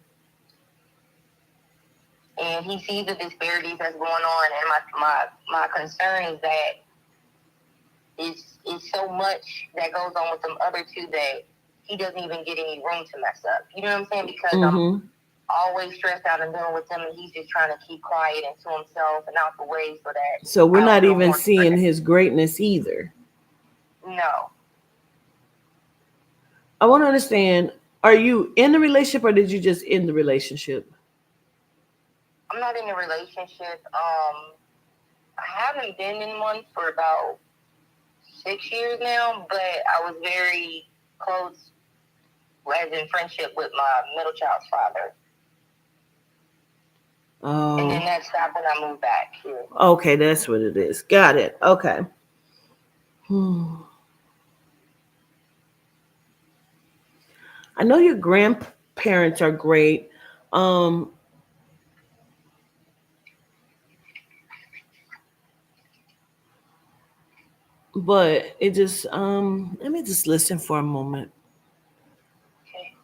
and he sees the disparities that's going on. And my concern is that it's so much that goes on with them other two that he doesn't even get any room to mess up. You know what I'm saying? Because I'm Mm-hmm. always stressed out and dealing with him, and he's just trying to keep quiet and to himself and out the way so that So we're I don't not feel even more seeing stressed. his greatness either. No, I want to understand, are you in the relationship or did you just end the relationship? I'm not in a relationship. I haven't been in one for about 6 years now, but I was very close, as in friendship, with my middle child's father. And then Oh, that stopped when I moved back here. okay, that's what it is. Got it. Okay. Hmm. I know your grandparents are great, um, but it just let me just listen for a moment. Okay.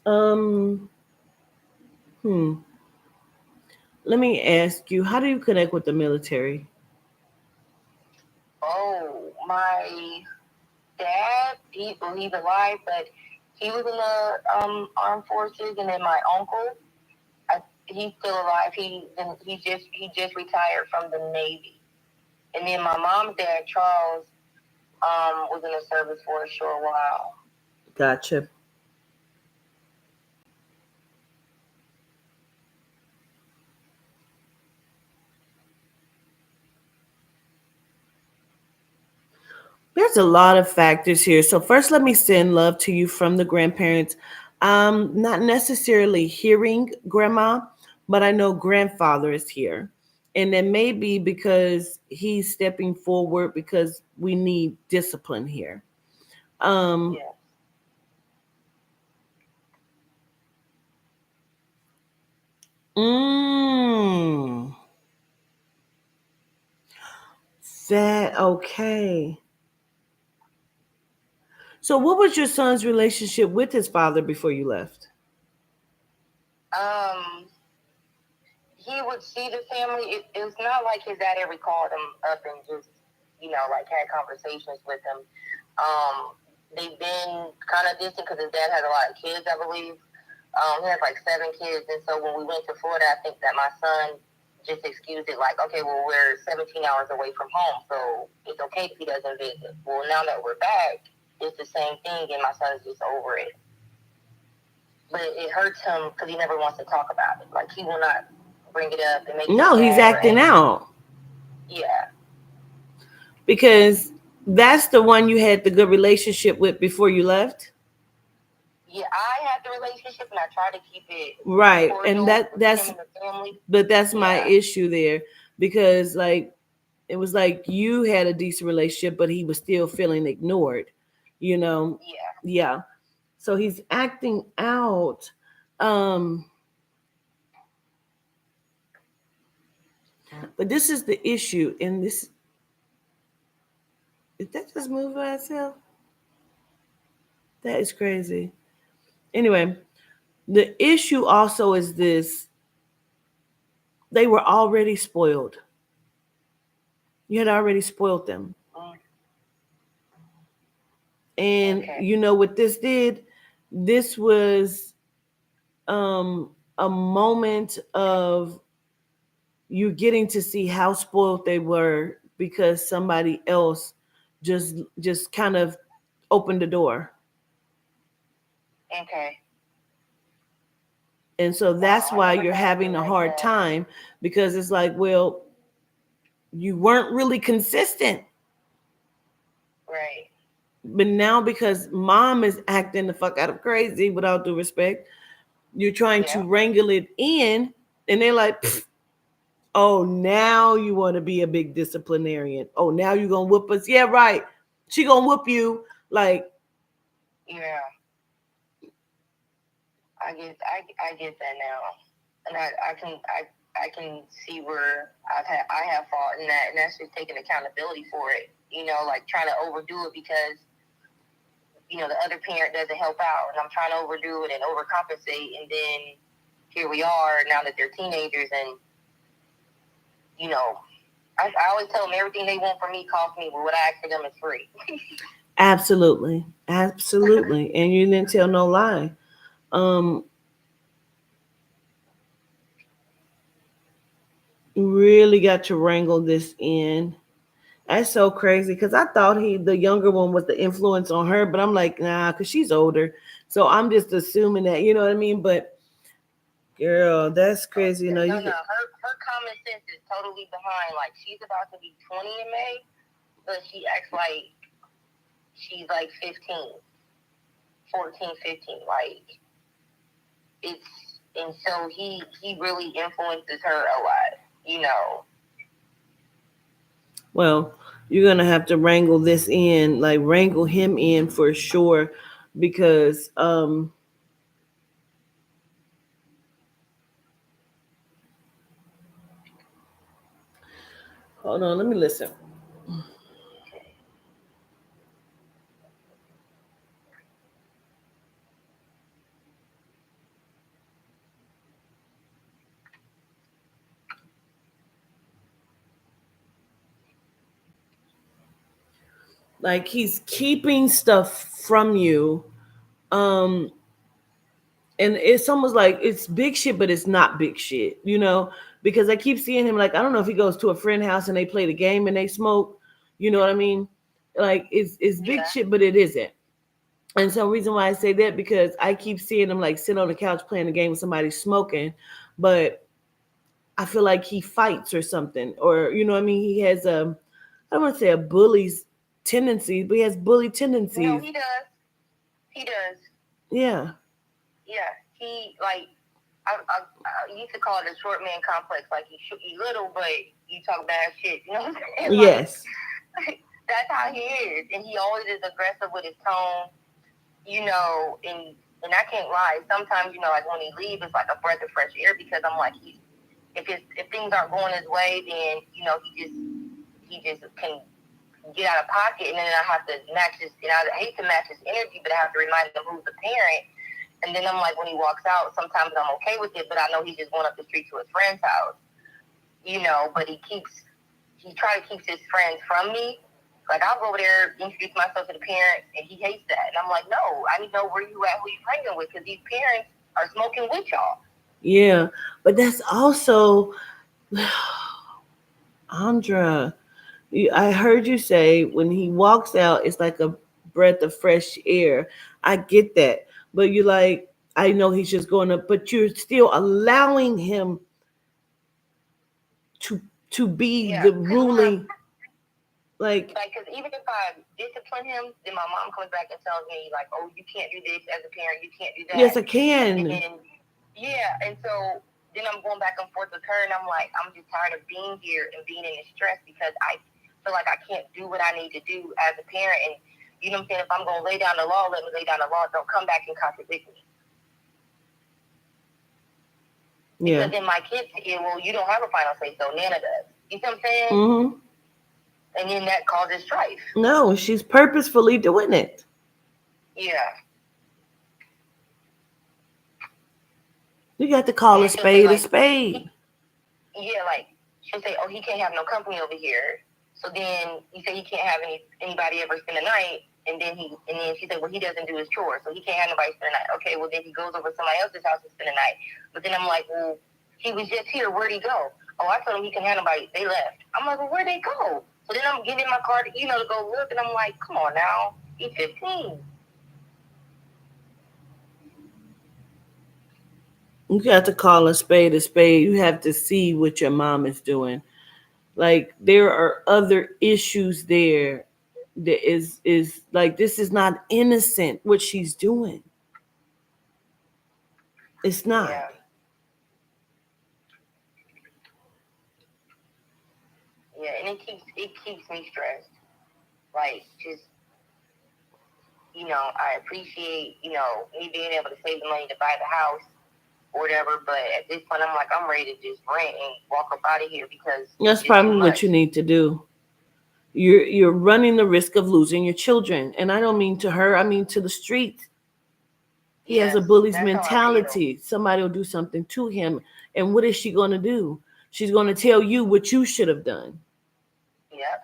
Um, hmm. Let me ask you, how do you connect with the military? Oh, my dad, he's alive, but he was in the armed forces, and then my uncle, he's still alive. He just retired from the Navy, and then my mom's dad, Charles, was in the service for a short while. Gotcha. There's a lot of factors here. So first, let me send love to you from the grandparents. Not necessarily hearing grandma, but I know grandfather is here. And then maybe because he's stepping forward because we need discipline here. Um, Yeah. mm, that okay. So, what was your son's relationship with his father before you left? Um, he would see the family. It was not like his dad ever called him up and just, like had conversations with him. They've been kind of distant because his dad has a lot of kids, I believe. He has like 7 kids, and so when we went to Florida, I think that my son just excused it like, okay, well, we're 17 hours away from home, so it's okay if he doesn't visit. Well, now that we're back, it's the same thing, and my son's just over it. But it hurts him because he never wants to talk about it. Like, he will not bring it up. It makes him No, he's sad or acting angry. out Yeah. because that's the one you had the good relationship with before you left. Yeah, I had the relationship, and I tried to keep it Right. And cordial that with that's him and the family. but that's my Yeah. issue there because like it was like you had a decent relationship but he was still feeling ignored, you know. Yeah. Yeah. So he's acting out. Um but this is the issue in this. Did that just move by itself? That is crazy. Anyway, the issue also is this: they were already spoiled. You had already spoiled them. Mm, And okay. you know what this did? This was a moment of you getting to see how spoiled they were because somebody else just kind of opened the door. Okay. And so Wow, that's I why never you're thought of having it a like hard that. time because it's like, well, you weren't really consistent. Right. But now because mom is acting the fuck out of crazy, without due respect, you're trying to Yeah. wrangle it in, and they're like, oh, now you want to be a big disciplinarian. Oh, now you're gonna whoop us. Yeah, right. She gonna whoop you. Like, Yeah. I get that now, and I can see where I have fault in that, and that's just taking accountability for it. Like trying to overdo it because the other parent doesn't help out, and I'm trying to overdo it and overcompensate, and then here we are now that they're teenagers, and you know I always tell them everything they want from me costs me, but what I ask for them is free. absolutely, absolutely, and you didn't tell no lie. Um, really got to wrangle this in. That's so crazy because I thought the younger one, was the influence on her, but I'm like, nah, because she's older. So I'm just assuming that, you know what I mean? But girl, that's crazy. You know, No, you no, could, her common sense is totally behind. Like, she's about to be 20 in May, but she acts like she's like 15, 14, 15. Like, it's, and so he really influences her a lot. well, you're gonna have to wrangle this in, like wrangle him in for sure, because hold on, let me listen. Like he's keeping stuff from you. Um, and it's almost like it's big shit, but it's not big shit, you know, because I keep seeing him like I don't know if he goes to a friend house and they play the game and they smoke, you know what I mean? Like it's big Yeah. shit, but it isn't. And some reason why I say that because I keep seeing him like sit on the couch playing the game with somebody smoking, but I feel like he fights or something, or you know what I mean? He has I don't want to say a bully's tendencies, but he has bully No, tendencies. he does. He does. Yeah. Yeah. He, like, I used to call it a short man complex. Like you little, but you talk bad shit. You know what I'm saying? Like Yes. that's how he is, and he always is aggressive with his tone. And I can't lie. Sometimes like when he leaves, it's like a breath of fresh air because I'm like if things aren't going his way, then he just can get out of pocket, and then I have to match his. And I hate to match his energy, but I have to remind him who's the parent. And then I'm like, when he walks out, sometimes I'm okay with it, but I know he's just going up the street to his friend's house, But he tries to keep his friends from me. Like I'll go over there, introduce myself to the parents, and he hates that. And I'm like, no, I need to know where you at, who you hanging with, because these parents are smoking with y'all. Yeah. But that's also, Andra, I heard you say when he walks out, it's like a breath of fresh air. I get that. But you're like, I know he's just going to, but you're still allowing him to to be Yeah, the because when I ruling, like, like, because even if I discipline him, then my mom comes back and tells me like, oh, you can't do this as a parent, you can't do yes, that, I can. and yeah, and so then I'm going back and forth with her, and I'm like, I'm just tired of being here and being in the stress because I feel like I can't do what I need to do as a parent, and you know what I'm saying. If I'm going to lay down the law, let me lay down the law. Don't come back and contradict me. Yeah. Because then my kids say, well, you don't have a final say, so Nana does. You see what I'm saying? Mm-hmm. And then that causes strife. No, she's purposefully doing it. Yeah. You got to call a And she'll say, spade a like, spade. yeah, like, she'll say, oh, he can't have no company over here. So then you say he can't have anybody ever spend the night. And then she said, well, he doesn't do his chores, so he can't have nobody spend the night. Okay, well, then he goes over to somebody else's house and spend the night. But then I'm like, well, he was just here. Where'd he go? Oh, I told him he can have nobody. They left. I'm like, well, where'd they go? So then I'm getting in my car to go look, and I'm like, come on now. He's 15. You got to call a spade a spade. You have to see what your mom is doing. Like there are other issues there that is like this is not innocent what she's doing. It's not. Yeah. Yeah, and it keeps me stressed. Like, just, I appreciate, me being able to save the money to buy the house or whatever, but at this point, I'm like, I'm ready to just rent and walk up out of here because it's That's just too probably what you much. need to do. You're running the risk of losing your children. And I don't mean to her, I mean to the street. He has a Yes, bully's that's how I feel. mentality. Somebody will do something to him. And what is she going to do? She's going to tell you what you should have done. Yep,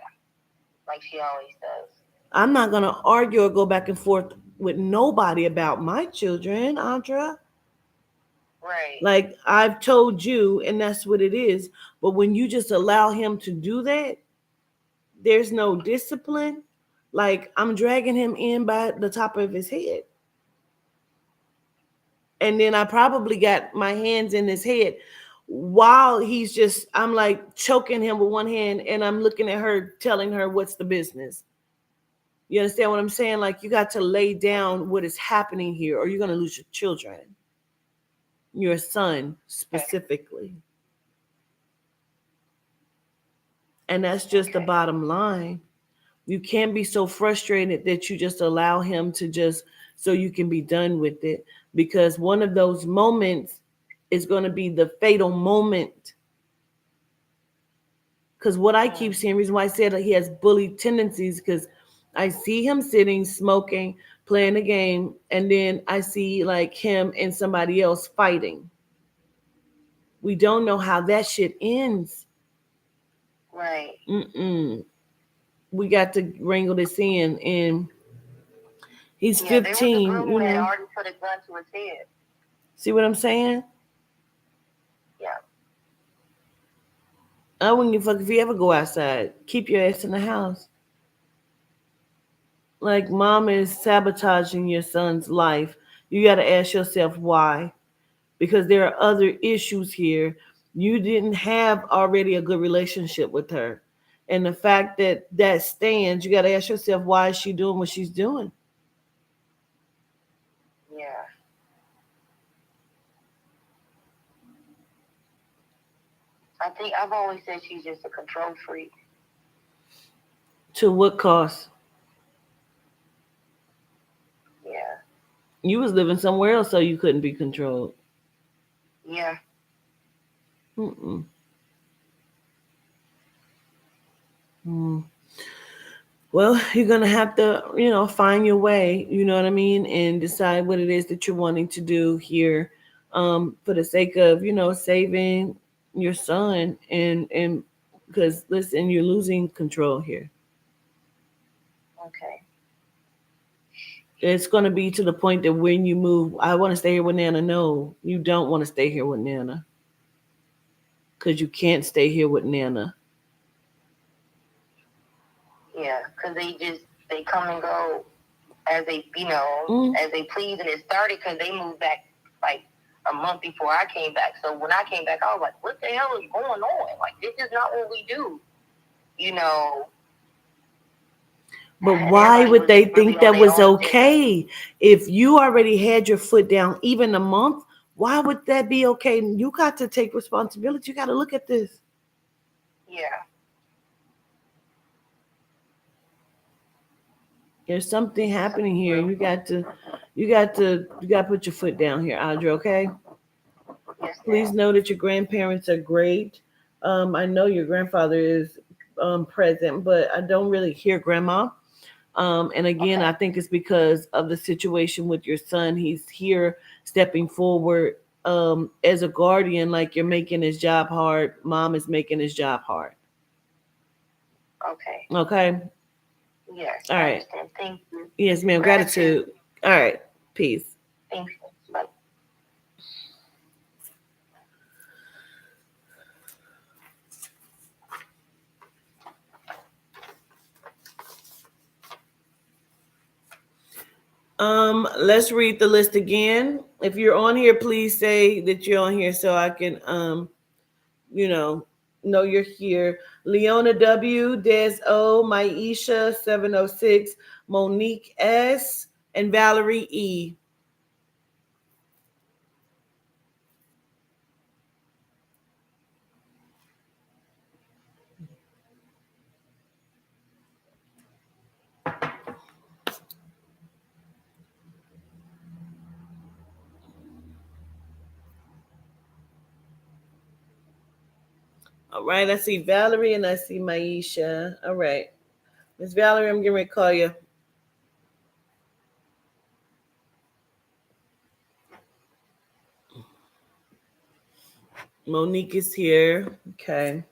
like she always does. I'm not going to argue or go back and forth with nobody about my children, Andra. Right. Like I've told you, and that's what it is. But when you just allow him to do that, there's no discipline. Like I'm dragging him in by the top of his head. And then I probably got my hands in his head while I'm like choking him with one hand and I'm looking at her, telling her what's the business. You understand what I'm saying? Like you got to lay down what is happening here, or you're going to lose your children, your son specifically. And that's just the Okay. bottom line. You can't be so frustrated that you just allow him to just so you can be done with it. Because one of those moments is going to be the fatal moment. Because what I keep seeing, reason why I said that he has bully tendencies, because I see him sitting, smoking, playing a game, and then I see like him and somebody else fighting. We don't know how that shit ends. Right. Mm-mm. We got to wrangle this in, and he's Yeah, there was a 15, girl who had already put a gun to his head. See what I'm saying? Yeah. I wouldn't give a fuck if you ever go outside. Keep your ass in the house. Like mom is sabotaging your son's life. You got to ask yourself why. Because there are other issues here. You didn't have already a good relationship with her. And the fact that that stands, you got to ask yourself why is she doing what she's doing? Yeah. I think I've always said she's just a control freak. To what cost? Yeah. You was living somewhere else, so you couldn't be controlled. Yeah. Mm-mm. Mm. Well, you're gonna have to, find your way. You know what I mean, and decide what it is that you're wanting to do here, for the sake of saving your son and because listen, you're losing control here. Okay. It's going to be to the point that when you move, I want to stay here with Nana. No, you don't want to stay here with Nana because you can't stay here with Nana. Yeah, because they come and go as they Mm. as they please, and it started because they moved back like a month before I came back. So when I came back, I was like, "What the hell is going on? Like this is not what we do," you know. But And why everybody would was they just really think on that their was own agenda. okay? If you already had your foot down even a month, why would that be okay? You got to take responsibility. You got to look at this. Yeah. There's something happening here. Well, You got to put your foot down here, Audrey. Okay. yes, Please ma'am. know that your grandparents are great. I know your grandfather is present, but I don't really hear grandma. And again, I Okay. think it's because of the situation with your son. He's here stepping forward as a guardian, like you're making his job hard. Mom is making his job hard. Okay. Okay. Yes, All I right. understand. Thank you. Yes, ma'am. Gratitude. Gratitude. All right. Peace. Thank you. Bye. Let's read the list again. If you're on here, please say that you're on here so I can you know you're here. Leona W, Des O, Maisha 706, Monique S, and Valerie E. All right, I see Valerie and I see Maisha. All right. Miss Valerie, I'm getting ready to call you. Monique is here. Okay.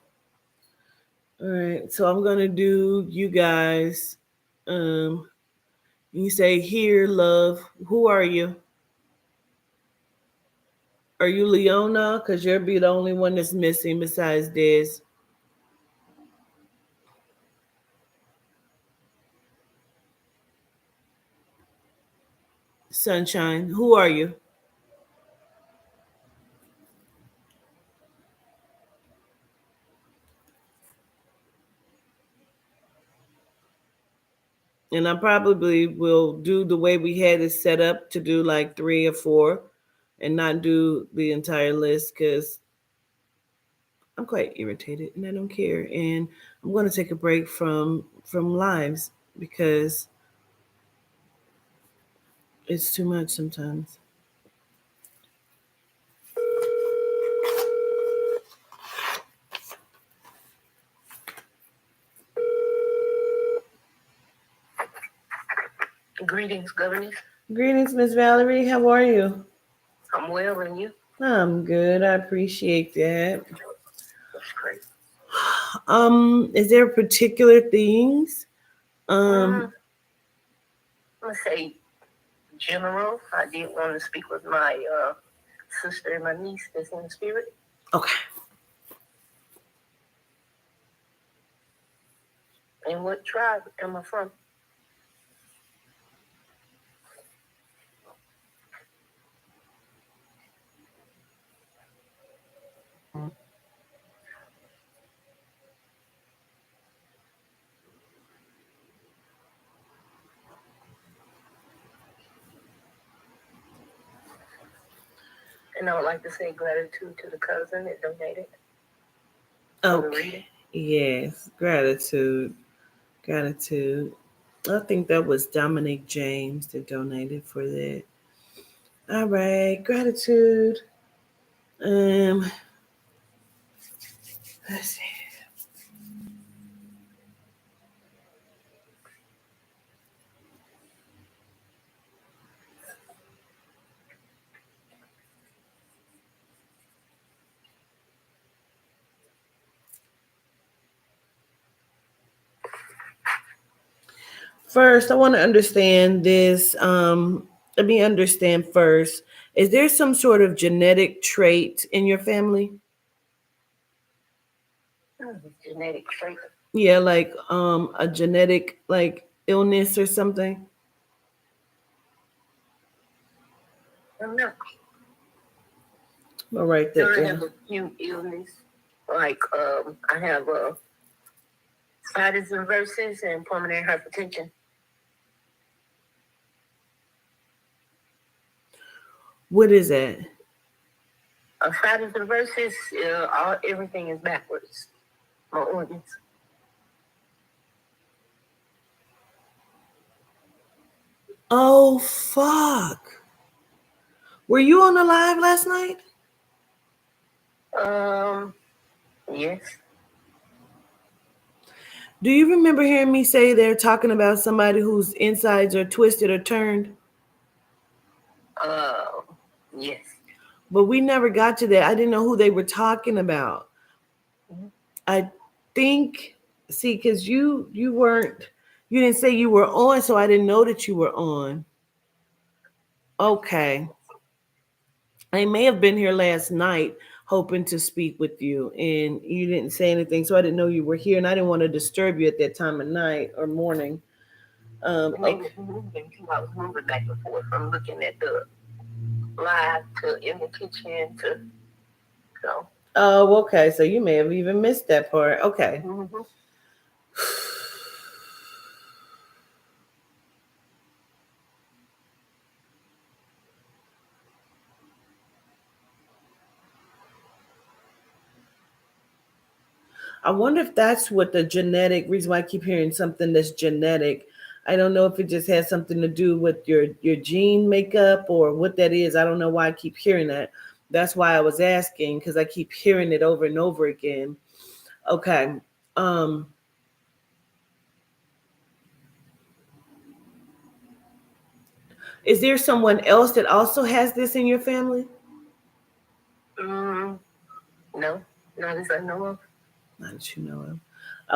All right. So I'm gonna do you guys. Um, you say here, love. Who are you? Are you Leona? Cause you'll be the only one that's missing besides Des. Sunshine. Who are you? And I probably will do the way we had it set up to do like three or four and not do the entire list because I'm quite irritated and I don't care. And I'm going to take a break from lives because it's too much sometimes. Greetings, governess. Greetings, Miss Valerie. How are you? I'm well, and you? I'm good. I appreciate that. That's great. Is there particular things? Um, Mm, let's say general. I did want to speak with my sister and my niece that's in the spirit. okay. And what tribe am I from? And I would like to say gratitude to the cousin that donated. Okay. Yes. Gratitude. Gratitude. I think that was Dominic James that donated for that. All right. Gratitude. Um, let's see. First, I want to understand this. Let me understand first. Is there some sort of genetic trait in your family? Genetic trait. Yeah, like a genetic like illness or something. I don't know. I'll write that I down. have a few illness. Like I have sinus inversions and pulmonary hypertension. What is that? Sinus inversions, everything is backwards. My organs. Oh fuck! Were you on the live last night? Um, yes. Do you remember hearing me say they're talking about somebody whose insides are twisted or turned? Uh, yes. But we never got to that. I didn't know who they were talking about. Mm-hmm. I think, see, because you weren't, you didn't say you were on, so I didn't know that you were on. Okay. I may have been here last night hoping to speak with you, and you didn't say anything, so I didn't know you were here, and I didn't want to disturb you at that time of night or morning. Okay. Was moving too. I was moving back and forth from looking at the live to in the kitchen to so. Oh, okay. So you may have even missed that part. Okay. Mm-hmm. I wonder if that's what the genetic reason why I keep hearing something that's genetic. I don't know if it just has something to do with your gene makeup or what that is. I don't know why I keep hearing that. That's why I was asking because I keep hearing it over and over again. Okay. Um, is there someone else that also has this in your family? Mm, no, not as I know of. Not that you know of.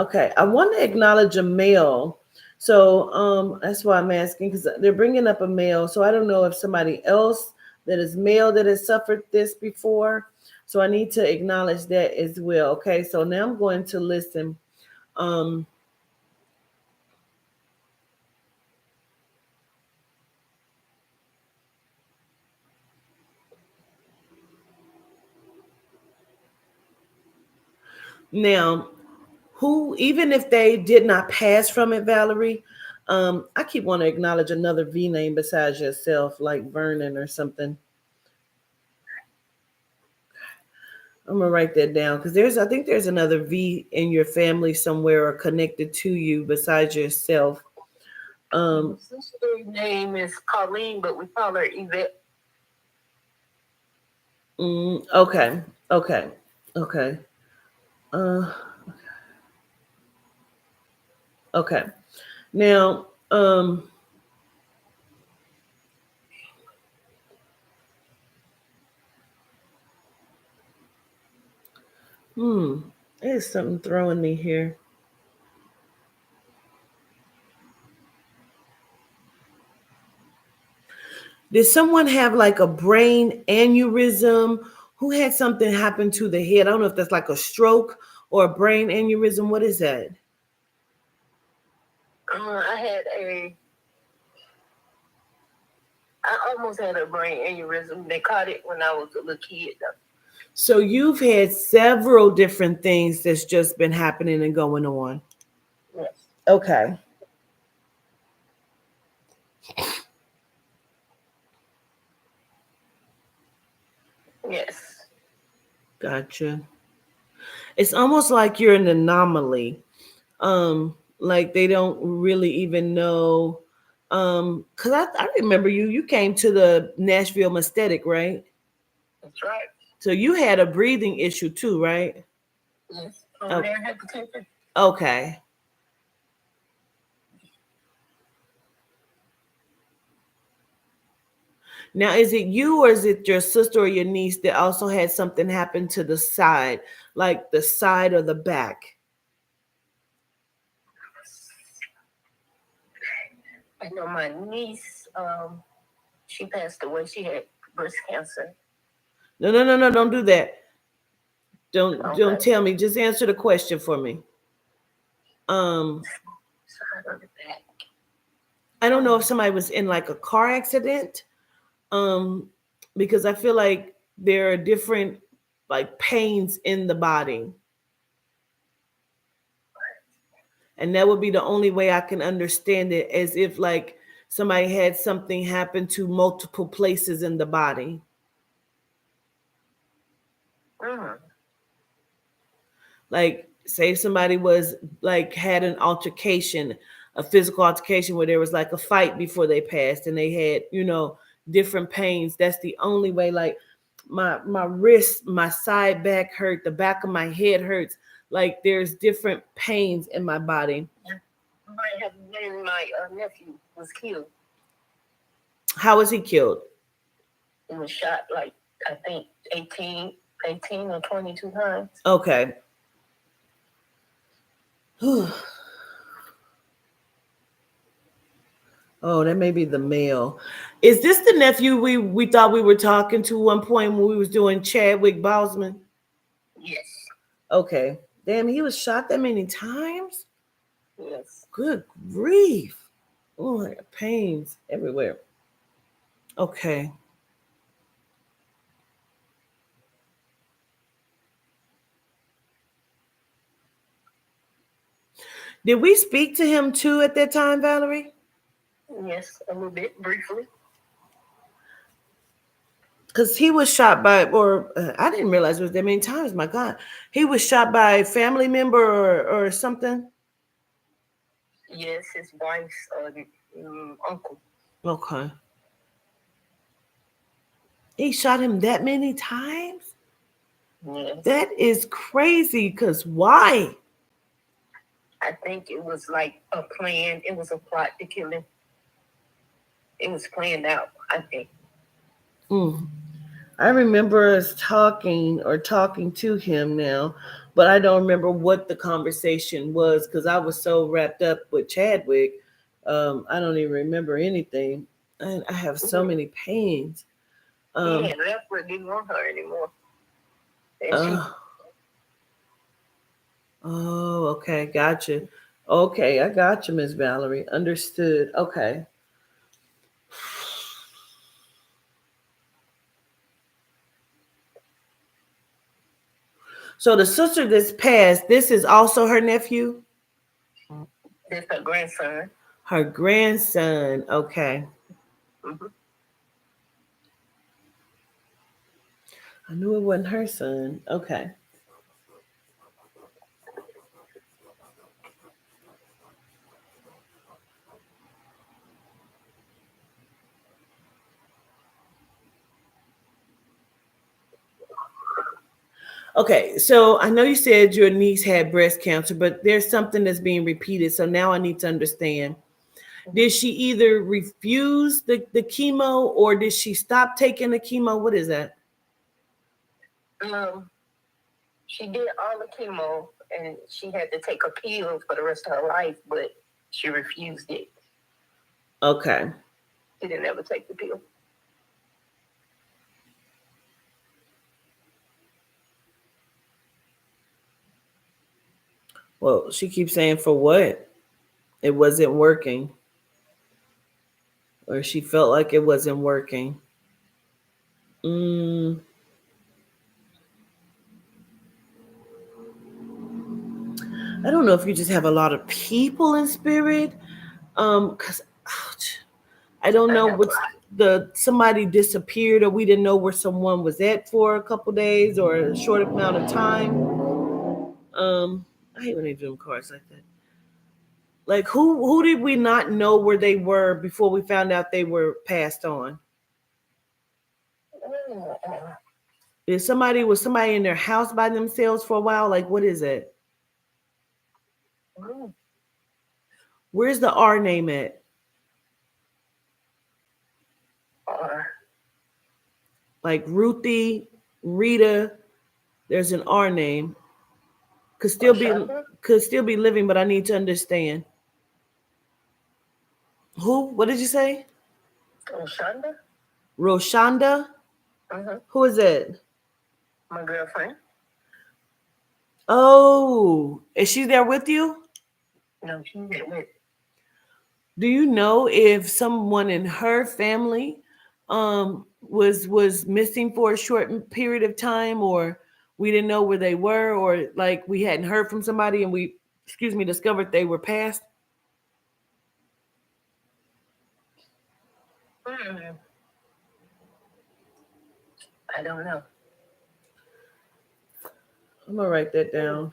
Okay, I want to acknowledge a male. So that's why I'm asking because they're bringing up a male. So I don't know if somebody else that is male that has suffered this before. So I need to acknowledge that as well. Okay, so now I'm going to listen. Um, Now, who, even if they did not pass from it, Valerie, I keep wanting to acknowledge another V name besides yourself, like Vernon or something. I'm gonna write that down because I think there's another V in your family somewhere or connected to you besides yourself. My Um, sister's name is Colleen, but we call her Yvette. okay, okay, okay, uh, okay. Now, hmm, there's something throwing me here. Did someone have like a brain aneurysm? Who had something happen to the head? I don't know if that's like a stroke or a brain aneurysm. What is that? I had a, I almost had a brain aneurysm. They caught it when I was a little kid. So you've had several different things that's just been happening and going on. Yes. Okay. Yes. Gotcha. It's almost like you're an anomaly. Like they don't really even know. Cause I remember you came to the Nashville Maesthetic, right? That's right. So you had a breathing issue too, right? Yes. Over Oh, there had to take it. okay. Now, is it you or is it your sister or your niece that also had something happen to the side, like the side or the back? I know my niece, she passed away. She had breast cancer. No, no, no, no, don't do that. Don't Okay. tell me. Just answer the question for me. Um, Side of the back. I don't know if Oh. somebody was in like a car accident. Um, because I feel like there are different like pains in the body. And that would be the only way I can understand it, as if like somebody had something happen to multiple places in the body. Mm. Like say somebody was like had an altercation, a physical altercation where there was like a fight before they passed and they had, different pains. That's the only way. Like my wrist, my side back hurt, the back of my head hurts. Like there's different pains in my body. Might have been my nephew was killed. How was he killed? He was shot like I think 18 or 22 times. Okay. Oh, that may be the male. Is this the nephew we thought we were talking to one point when we was doing Chadwick Boseman? Yes. Okay. Damn, he was shot that many times? Yes. Good grief. Oh, my God, pains everywhere. Okay. Did we speak to him too at that time, Valerie? Yes, a little bit briefly. Because he was shot by, or I didn't realize it was that many times. My God. He was shot by a family member or something? Yes, his wife's uncle. Okay. He shot him that many times? Yes. That is crazy. Because why? I think it was like a plan. It was a plot to kill him. It was planned out, I think. Mm. I remember us talking to him now, but I don't remember what the conversation was because I was so wrapped up with Chadwick. I don't even remember anything. And I have so many pains. He Um, had left her, didn't want her anymore. And she, uh, oh, okay, gotcha. Okay, I got you, Miss Valerie. Understood. Okay. So the sister that's passed, this is also her nephew? this her grandson. Her grandson. Okay. Mm-hmm. I knew it wasn't her son. Okay. Okay, so I know you said your niece had breast cancer, but there's something that's being repeated. So now I need to understand. Did she either refuse the chemo or did she stop taking the chemo? What is that? Um, she did all the chemo and she had to take a pill for the rest of her life, but she refused it. Okay. She didn't ever take the pill. Well, she keeps saying for what? It wasn't working, or she felt like it wasn't working. Mm, I don't know if you just have a lot of people in spirit. Cause ouch, I don't I know have what's the somebody disappeared or we didn't know where someone was at for a couple days or a short amount of time. Um, I hate when they do them cards like that. Like who did we not know where they were before we found out they were passed on? Mm-mm. Was somebody in their house by themselves for a while? Like what is it? Mm. Where's the R name at? Or Like Ruthie, Rita. There's an R name. Could still be Shonda? could still be living, but I need to understand. Who? What did you say? Shonda? Roshanda? Mm-hmm. Who is it? My girlfriend. Oh, is she there with you? No, she's at work. Do you know if someone in her family was missing for a short period of time, or we didn't know where they were, or like we hadn't heard from somebody and we, excuse me, discovered they were passed? Mm. I don't know. I'm gonna write that down.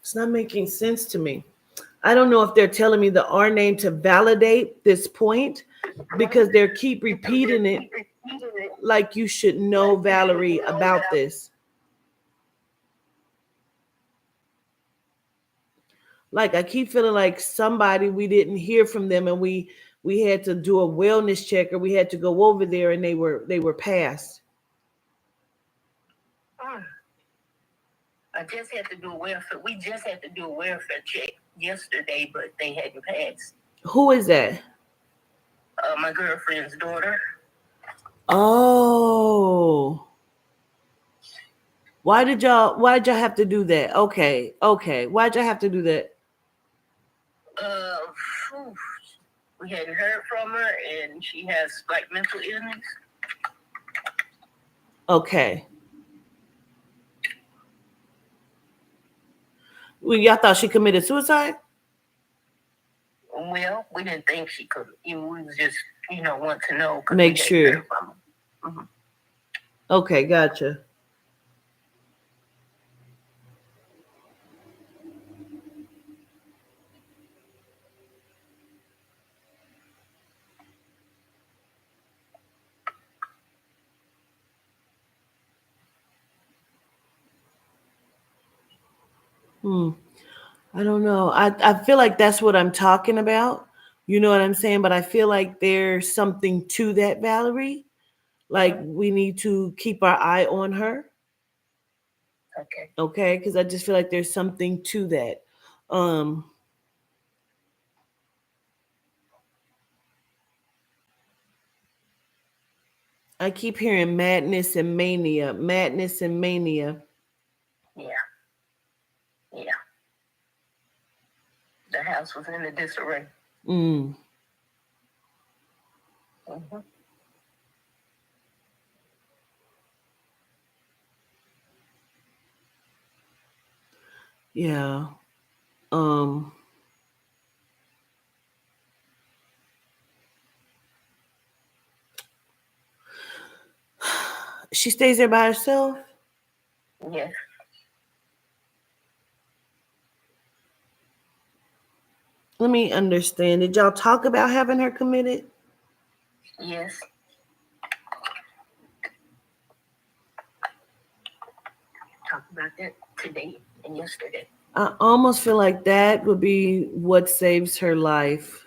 It's not making sense to me. I don't know if they're telling me the R name to validate this point because they keep repeating it like you should know, Valerie, about this. Like I keep feeling like somebody we didn't hear from them and we had to do a wellness check or we had to go over there and they were passed. Mm. I just had to do a welfare. We just had to do a welfare check yesterday, but they hadn't passed. Who is that? My girlfriend's daughter. Oh. Why did y'all have to do that? Okay. Okay. Why'd y'all have to do that? Uh, Phew. We hadn't heard from her, and she has like mental illness. Okay. Well, y'all thought she committed suicide? Well, we didn't think she could. We was just, want to know because we Make hadn't heard sure. from her. Mm-hmm. Okay, gotcha. Hmm. I don't know. I feel like that's what I'm talking about. You know what I'm saying? But I feel like there's something to that, Valerie. Like Mm-hmm. we need to keep our eye on her, Okay. okay? Because I just feel like there's something to that. Um, I keep hearing madness and mania, madness and mania. Yeah. Yeah. The house was in a disarray. Mm, Mm-hmm. yeah. Um, she stays there by herself. Yes. Let me understand. Did y'all talk about having her committed? Yes. Talked about that today and yesterday. I almost feel like that would be what saves her life.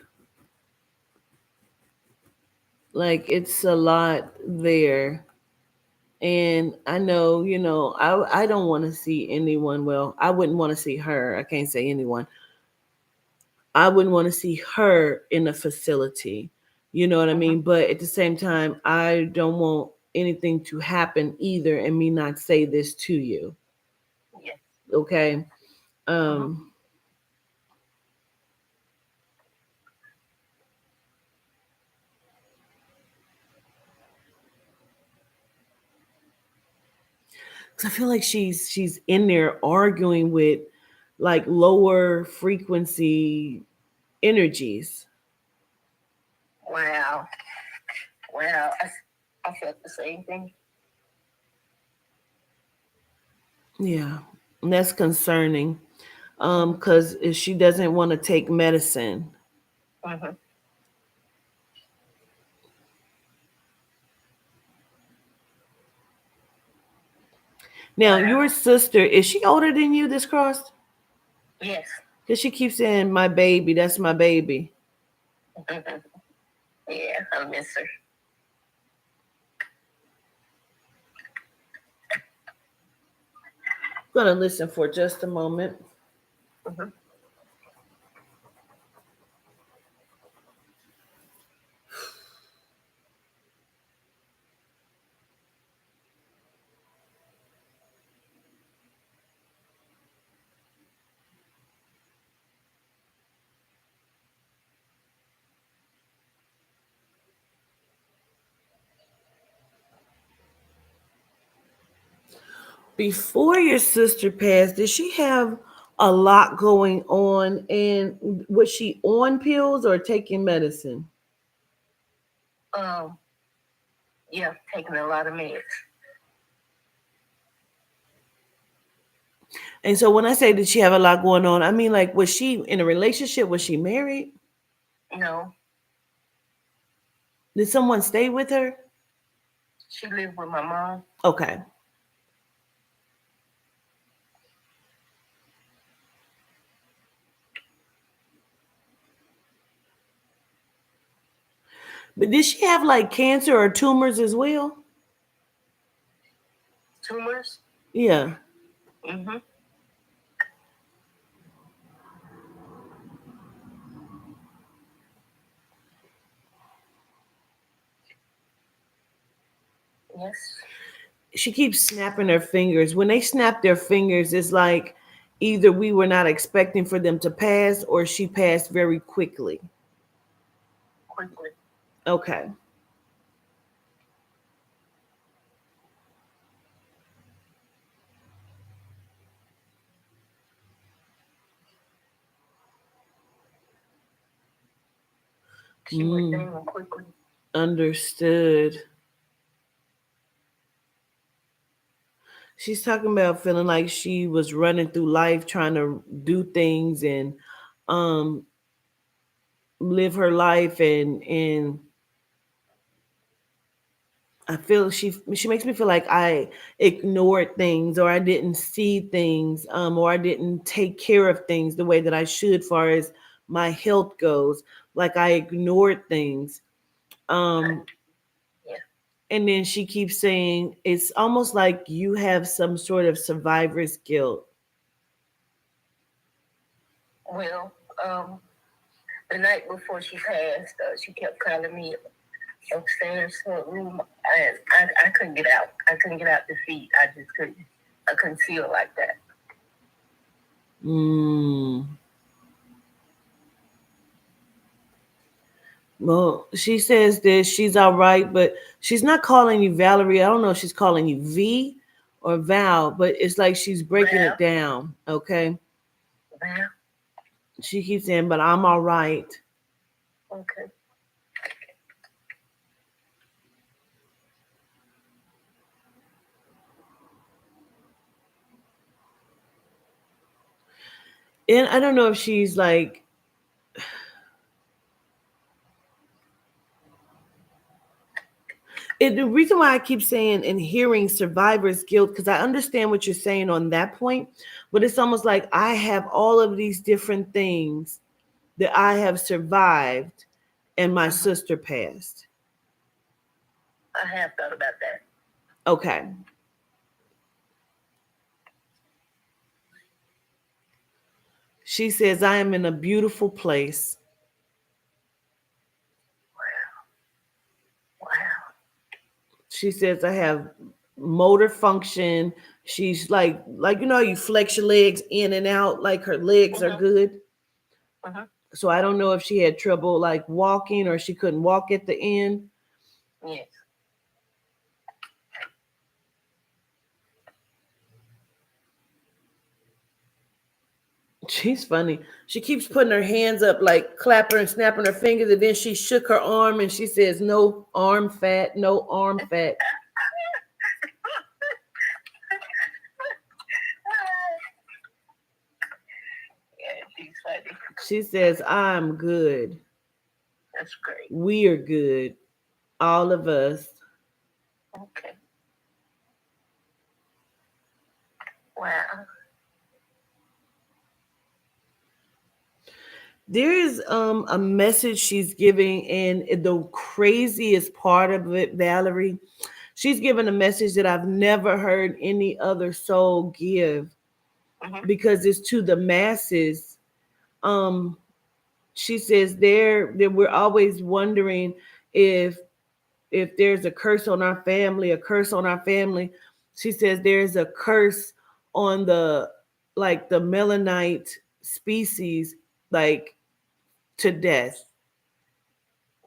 Like it's a lot there. And I know, I don't want to see anyone. Well, I wouldn't want to see her. I can't say anyone. I wouldn't want to see her in a facility. You know what I Mm-hmm. mean? But at the same time, I don't want anything to happen either and me not say this to you. Yes. Okay? Mm-hmm. Um, cuz I feel like she's in there arguing with like lower frequency energies. Wow. Wow. I felt the same thing. Yeah, and that's concerning. Mm-hmm. Because she doesn't want to take medicine. Mm-hmm. Now, your Wow. sister, is she older than you, this crossed? Yes. Because she keeps saying, my baby, that's my baby. Yeah, I miss her. I'm going to listen for just a moment. Mm-hmm. Before your sister passed, did she have a lot going on? And was she on pills or taking medicine? Um, yeah, taking a lot of meds. And so when I say did she have a lot going on, I mean like was she in a relationship? Was she married? No, Did someone stay with her? she lived with my mom. Okay. But did she have like cancer or tumors as well? Tumors. Yeah. Mm-hmm. Yes. She keeps snapping her fingers. When they snap their fingers, it's like either we were not expecting for them to pass or she passed very quickly. Quickly. Okay. She went Mm, down quickly. understood. She's talking about feeling like she was running through life trying to do things and um live her life and I feel she makes me feel like I ignored things or I didn't see things or I didn't take care of things the way that I should far as my health goes. Like I ignored things. Um Yeah. and then she keeps saying it's almost like you have some sort of survivor's guilt. Well, the night before she passed, she kept calling me upstairs to her room, and I couldn't get out. I couldn't get out the seat. I just couldn't. I couldn't feel like that. Mm. Well, she says that she's all right, but she's not calling you Valerie. I don't know if she's calling you V or Val, but it's like she's breaking it Well, down. Okay. well, She keeps saying, but I'm all right. okay. And I don't know if she's like, the reason why I keep saying and hearing survivor's guilt, because I understand what you're saying on that point, but it's almost like I have all of these different things that I have survived and my Mm-hmm. sister passed. I have thought about that. Okay. She says, I am in a beautiful place. Wow. She says, I have motor function. She's like you flex your legs in and out, like her legs are Mm-hmm. good. Mm-hmm. So I don't know if she had trouble like walking or she couldn't walk at the end. Yes. She's funny. She keeps putting her hands up, like clapping and snapping her fingers, and then she shook her arm and she says, "No arm fat, no arm fat." Yeah, she's funny. She says, "I'm good. That's great. We're good. All of us." Okay. Wow. There is a message she's giving, and the craziest part of it, Valerie, she's giving a message that I've never heard any other soul give, Mm-hmm. because it's to the masses. Um, she says there that we're always wondering if there's a curse on our family, a curse on our family. She says there's a curse on the, like, the melanite species, like, to death.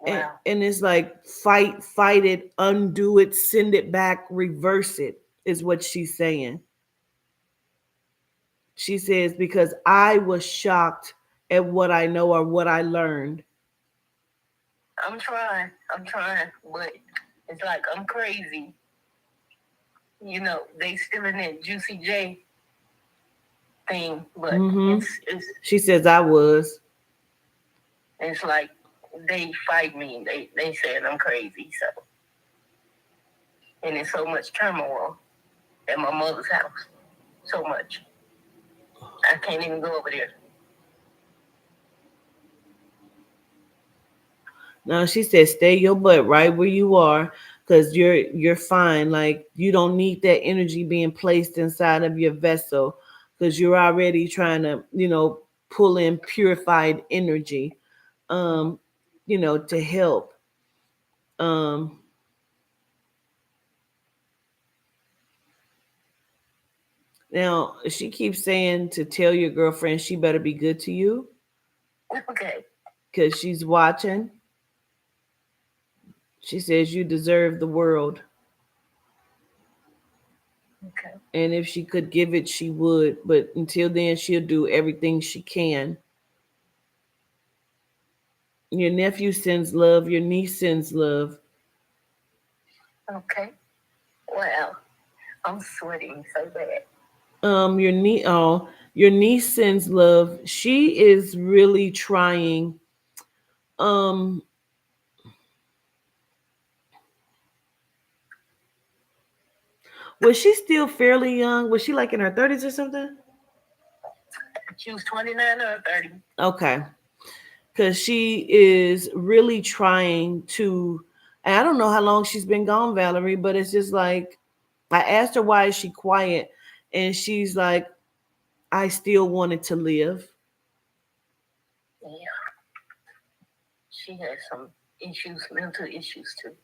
and, Wow. and it's like, fight it, undo it, send it back, reverse it, is what she's saying. She says, because I was shocked at what I know or what I learned. I'm trying. I'm trying, but it's like I'm crazy. You know, they still in that Juicy J thing, but Mm-hmm. it's She says I was. it's like they fight me. They said I'm crazy. So, and there's so much turmoil at my mother's house. So much. I can't even go over there. Now she says, stay your butt right where you are, because you're fine. Like, you don't need that energy being placed inside of your vessel, because you're already trying to, pull in purified energy, um, to help. Um, Now she keeps saying to tell your girlfriend she better be good to you, Okay. because she's watching. She says you deserve the world, Okay. and if she could give it, she would. But until then, she'll do everything she can. Your nephew sends love. Your niece sends love. Okay. Well, I'm sweating so bad. Your niece sends love. She is really trying. Um, was she still fairly young? Was she like in her 30s or something? She was 29 or 30. Okay, because she is really trying to. And I don't know how long she's been gone, Valerie, but it's just like, I asked her why is she quiet, and she's like, I still wanted to live. Yeah. She has some issues, mental issues too.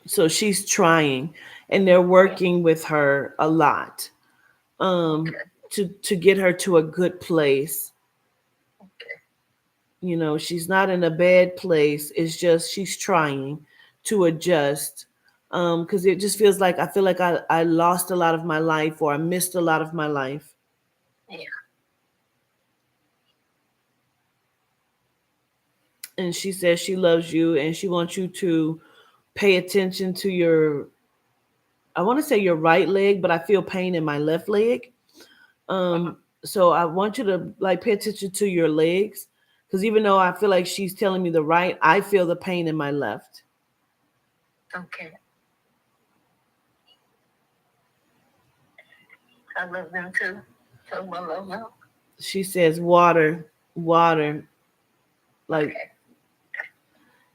So she's trying, and they're Yeah. working with her a lot, um, Okay. to get her to a good place. Okay. She's not in a bad place. It's just she's trying to adjust. Because it just feels like, I feel like I lost a lot of my life, or I missed a lot of my life. Yeah. And she says she loves you, and she wants you to pay attention to your, I want to say your right leg, but I feel pain in my left leg. Uh-huh. So I want you to, like, pay attention to your legs, because even though I feel like she's telling me the right, I feel the pain in my left. Okay. I love them too. Tell them I love them. She says water, water, like, Okay.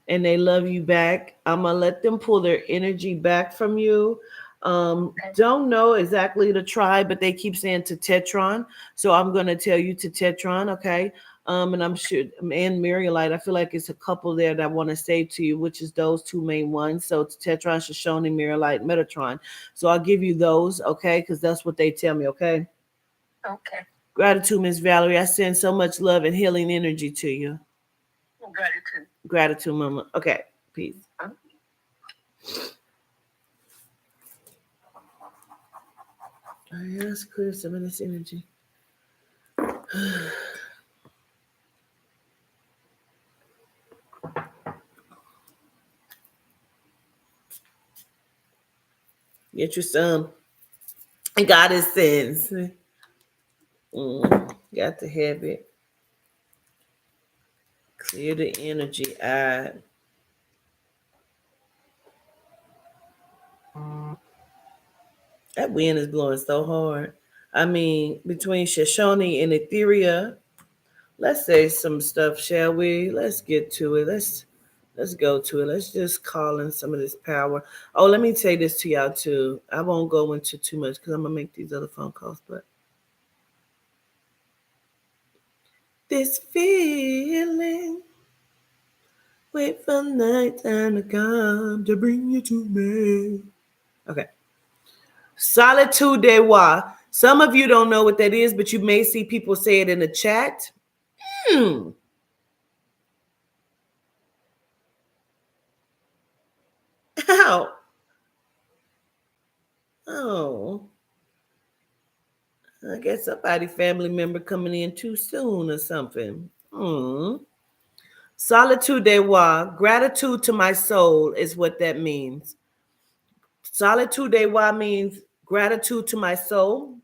and they love you back. I'm gonna let them pull their energy back from you. Okay. Don't know exactly the tribe, but they keep saying to Tetron, so I'm gonna tell you to Tetron, okay? And I'm sure, and Mariolite, I feel like it's a couple there that want to say to you, which is those two main ones. So to Tetron, Shoshone, Mariolite, Metatron. So I'll give you those, okay? Because that's what they tell me, okay? Okay. Gratitude, Miss Valerie. I send so much love and healing energy to you. Gratitude. Gratitude, Mama. Okay, peace. right, let's clear some of this energy. Get you some goddess sense. Got to have it. Clear the energy out. That wind is blowing so hard. I mean, between Shoshone and Etheria, let's say some stuff, shall we? Let's get to it. Let's go to it. Let's just call in some of this power. Oh, let me say this to y'all too. I won't go into too much because I'm gonna make these other phone calls, but this feeling, wait for nighttime to come to bring you to me. Okay. Solitude de wa. Some of you don't know what that is, but you may see people say it in the chat. Hmm. How? Oh, I guess somebody family member coming in too soon or something. Hmm. Solitude de wa. Gratitude to my soul is what that means. Solitude de wa means gratitude to my soul.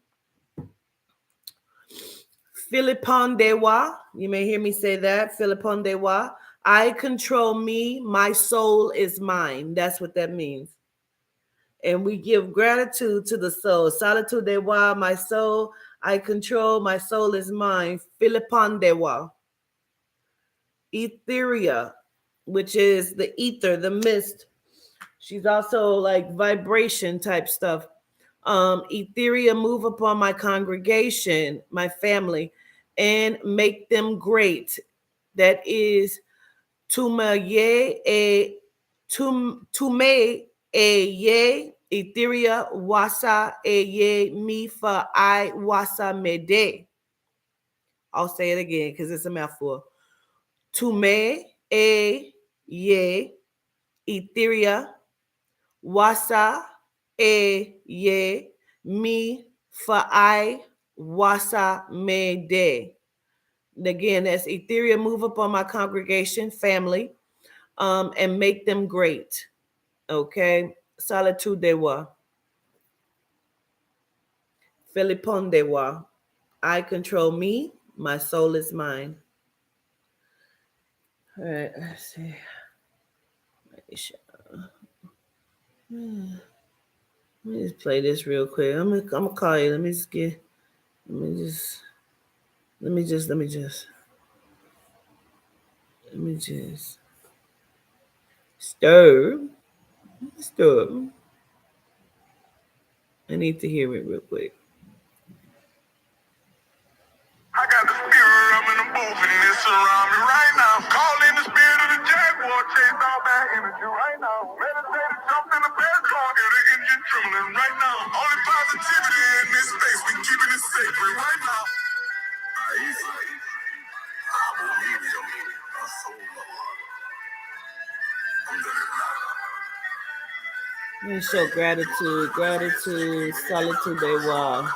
Philippon de wa. You may hear me say that. Philippon de wa. I control me. My soul is mine. That's what that means. And we give gratitude to the soul. Solitude de wa, my soul, I control, my soul is mine. Philippon de wa. Etheria, which is the ether, the mist. She's also like vibration type stuff. Etheria, move upon my congregation, my family, and make them great. That is Tumaye a Tume a ye Etheria wasa a ye mi fa I wasa mede. I'll say it again because it's a mouthful. Tume a ye Etheria wasa a ye mi fa I wasa mede. Again, that's Etheria, move upon my congregation, family, and make them great. Okay. Solitude de wa. Philippon de wa. I control me. My soul is mine. All right. Let's see. Maisha. Let me just play this real quick. I'm gonna call you. Let me just get. Let me just. Let me just. Let me just. Let me just. Stir. Stir. I need to hear it real quick. I got the spirit of in the booth and it's around me right now. Call in the spirit of the jaguar, chase all bad energy right now. Meditate, jump in the bed, car, get the engine trembling right now. Only positivity in this space, we keeping it sacred right now. Let me show gratitude, gratitude, solitude de wa.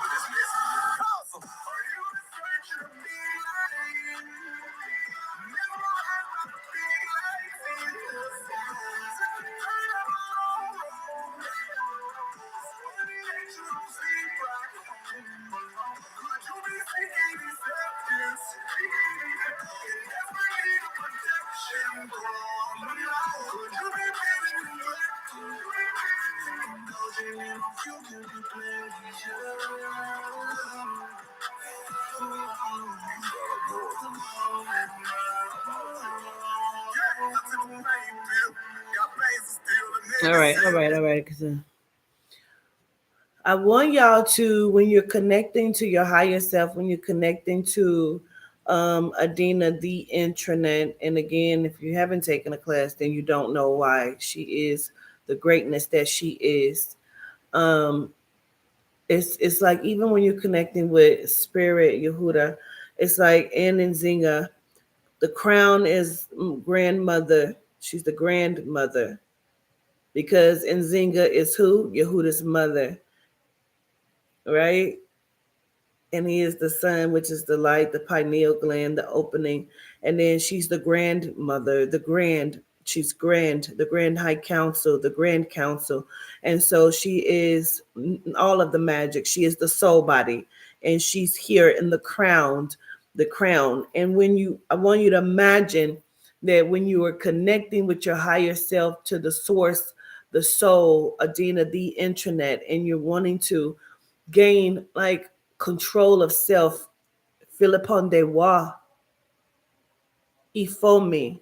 All right. I want y'all to, when you're connecting to your higher self, when you're connecting to Adina, the intranet, and again, if you haven't taken a class, then you don't know why she is the greatness that she is. Um, it's like even when you're connecting with Spirit Yehuda, it's like Ann and Zinga. The crown is grandmother. She's the grandmother because Nzinga is who? Yehuda's mother. right? And he is the sun, which is the light, the pineal gland, the opening. And then she's the grandmother, she's the grand high council, the grand council. And so she is all of the magic. She is the soul body, and she's here in the crown. And I want you to imagine that when you are connecting with your higher self to the source, the soul, Adina, the intranet, and you're wanting to gain like control of self, Philippon de wa, Ifomi,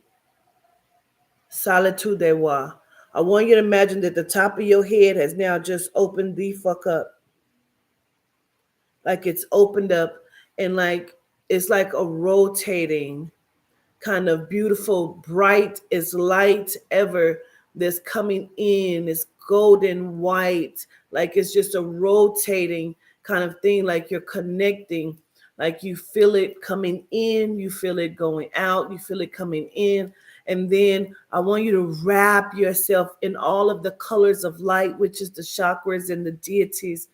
Solitude de wa. I want you to imagine that the top of your head has now just opened the fuck up. Like it's opened up, and like it's like a rotating kind of beautiful, bright as light ever that's coming in. It's golden white, like it's just a rotating kind of thing, like you're connecting, like you feel it coming in, you feel it going out, you feel it coming in. And then I want you to wrap yourself in all of the colors of light, which is the chakras and the deities.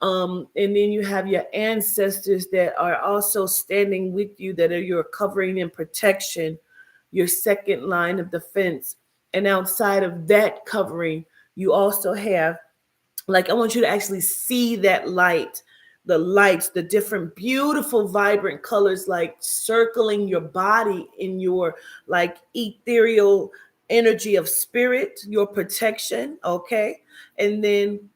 And then you have your ancestors that are also standing with you, that are your covering and protection, your second line of defense. And outside of that covering, you also have, like, I want you to actually see that light, the lights, the different beautiful, vibrant colors, like circling your body in your like ethereal energy of spirit, your protection. Okay. And then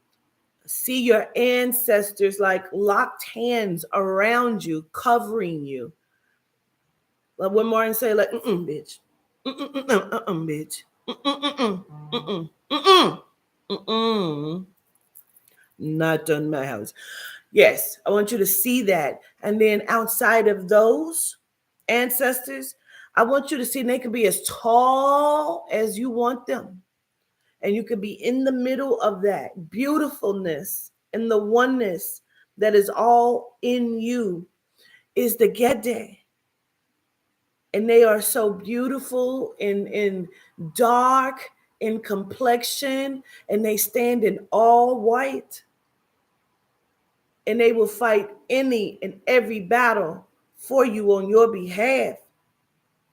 see your ancestors like locked hands around you, covering you. Like when Martin say, like, bitch, bitch, not done my house. Yes, I want you to see that, and then outside of those ancestors, I want you to see, and they can be as tall as you want them, and you could be in the middle of that beautifulness and the oneness that is all in you is the Gede. And they are so beautiful in dark in complexion, and they stand in all white, and they will fight any and every battle for you on your behalf.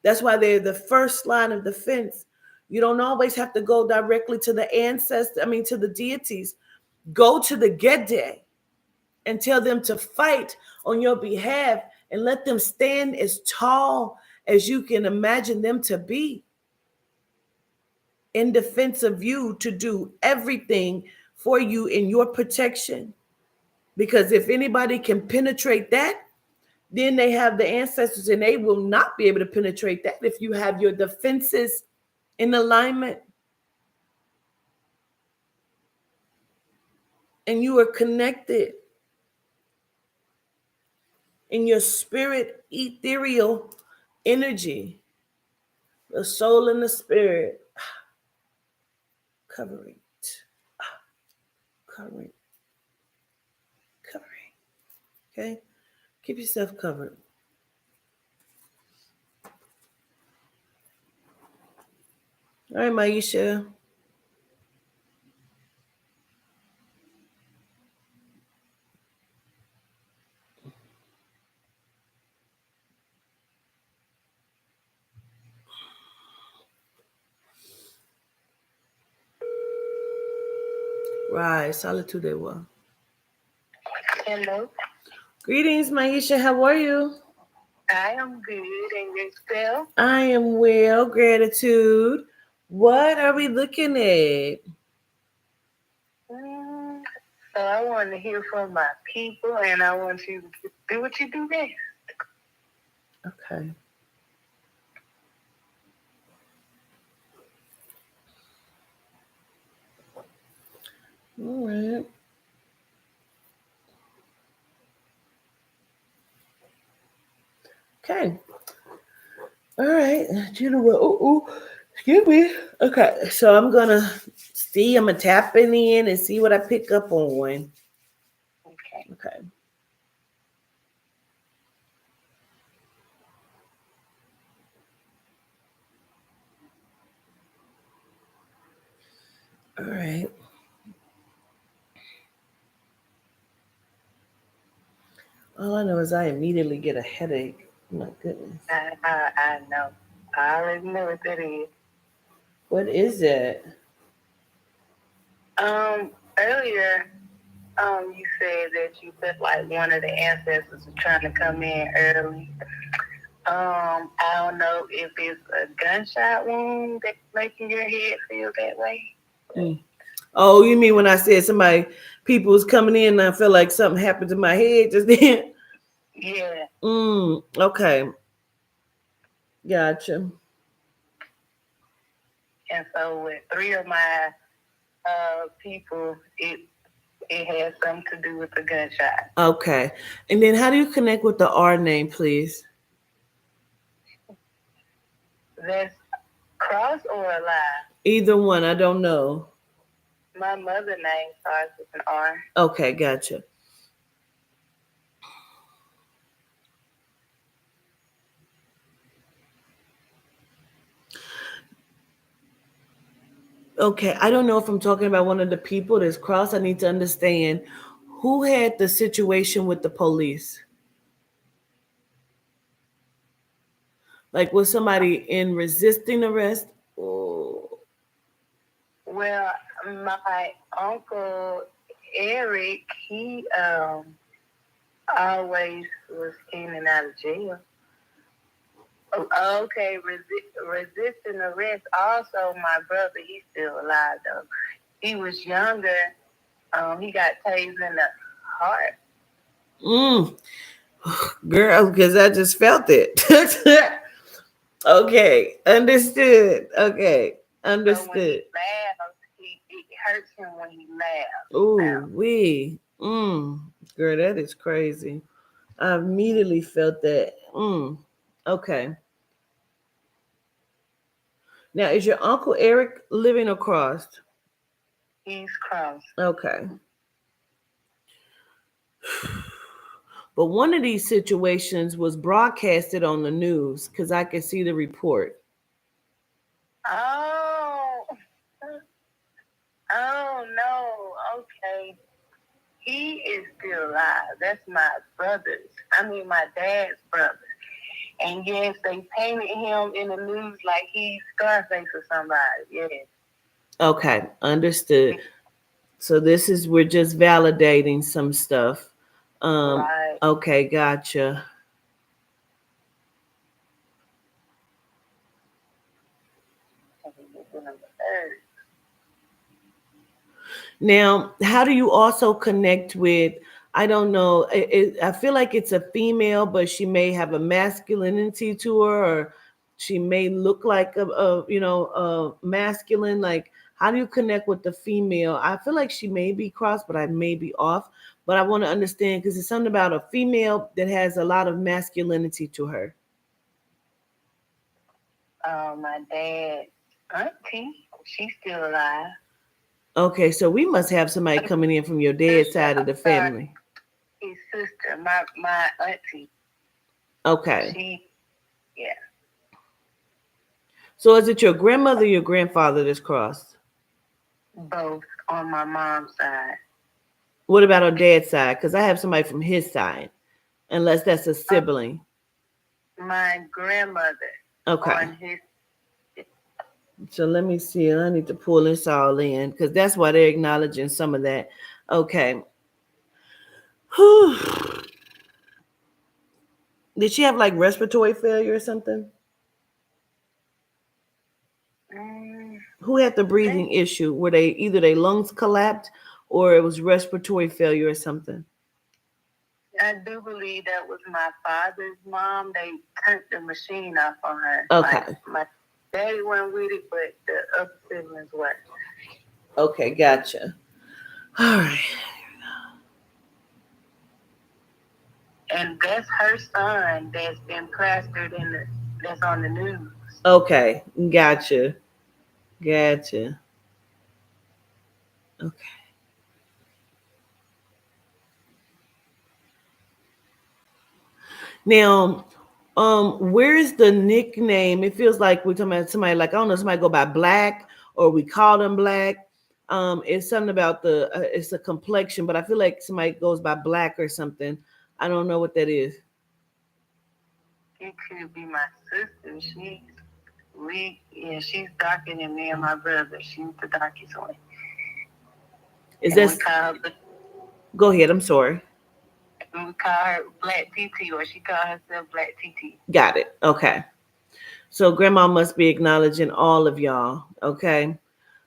That's why they're the first line of defense. You don't always have to go directly to the ancestors, to the deities. Go to the Gede and tell them to fight on your behalf, and let them stand as tall as you can imagine them to be in defense of you, to do everything for you in your protection. Because if anybody can penetrate that, then they have the ancestors, and they will not be able to penetrate that if you have your defenses in alignment and you are connected in your spirit ethereal energy, the soul and the spirit, covering, covering, covering. Okay? Keep yourself covered. All right, Maisha. Right, solitude they were. Hello. Greetings, Maisha. How are you? I am good, and yourself? I am well, gratitude. What are we looking at? So I want to hear from my people, and I want you to do what you do best. Okay. All right. Okay. All right. Excuse me. Okay. So I'm gonna see. I'm gonna tap in and see what I pick up on. Okay. Okay. All right. All I know is I immediately get a headache. My goodness. I know. I already know what that is. What is it? Earlier, you said that you felt like one of the ancestors was trying to come in early. I don't know if it's a gunshot wound that's making your head feel that way. Mm. Oh, you mean when I said somebody, people was coming in and I felt like something happened to my head just then? Yeah. Okay. Gotcha. And so with three of my people, it has something to do with the gunshot. Okay. And then how do you connect with the R name, please? That's cross or a lie. Either one. I don't know. My mother name starts with an R. Okay, gotcha. Okay, I don't know if I'm talking about one of the people that's crossed. I need to understand who had the situation with the police. Like, was somebody in resisting arrest? Oh, Well, my uncle Eric, he always was in and out of jail. Okay, resisting arrest. Also, my brother, he's still alive though. He was younger. He got tased in the heart. mm, girl, because I just felt it. Okay, understood. Okay, So when he understood. laughs, it hurts him when he laughs. Ooh, we. Girl, that is crazy. I immediately felt that. Okay. Now, is your Uncle Eric living across? He's crossed. Okay. But one of these situations was broadcasted on the news because I could see the report. Oh, oh no. Okay. He is still alive. That's my brother's. I mean, my dad's brother. And yes, they painted him in the news like he's Scarface or somebody. Yes. Okay, understood. So this is we're just validating some stuff. Right. Okay, gotcha. Now, how do you also connect with? I don't know. I feel like it's a female, but she may have a masculinity to her, or she may look like a masculine. Like, how do you connect with the female? I feel like she may be cross, but I may be off. But I want to understand because it's something about a female that has a lot of masculinity to her. My dad, auntie, she's still alive. Okay, so we must have somebody coming in from your dad's Sister, side of I'm the sorry, family. his sister, my auntie. Okay. She, yeah, So is it your grandmother or your grandfather that's crossed? both on my mom's side. What about her dad's side? Because I have somebody from his side, unless that's a Uh, sibling. my grandmother Okay. on his. So let me see. I need to pull this all in because that's why they're acknowledging some of that. Okay. Whew. Did she have like respiratory failure or something? Mm, Who had the breathing issue? Were they either their lungs collapsed or it was respiratory failure or something? I do believe that was my father's mom. They turned the machine off on her. Like Okay. my daddy went with it, but the other siblings were. Okay, gotcha. All right. And that's her son that's been plastered that's on the news. Okay, gotcha. Gotcha. Okay. Now, where is the nickname? It feels like we're talking about somebody like I don't know, somebody go by Black or we call them Black. It's something about it's a complexion, but I feel like somebody goes by Black or something. I don't know what that is. It could be my sister. She's darker than me and my brother. She's the darkest one. Is And we that? call her, Go ahead. I'm sorry. Black TT, or she call herself Black TT. Got it. Okay. So grandma must be acknowledging all of y'all. Okay.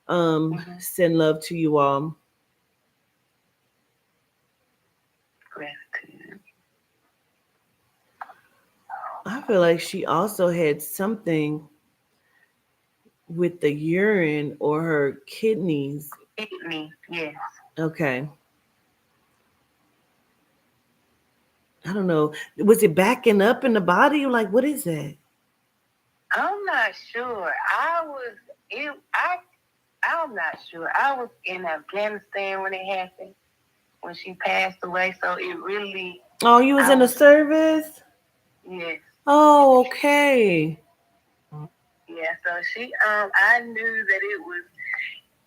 Mm-hmm. Send love to you all. Gratitude. I feel like she also had something with the urine or her kidneys. Kidney, yes. Okay. I don't know. Was it backing up in the body? Like, what is that? I'm not sure. I'm not sure. I was in Afghanistan when it happened, when she passed away. So it really, Oh, you was I in the was, service? yes, Oh, okay. yeah. So I knew that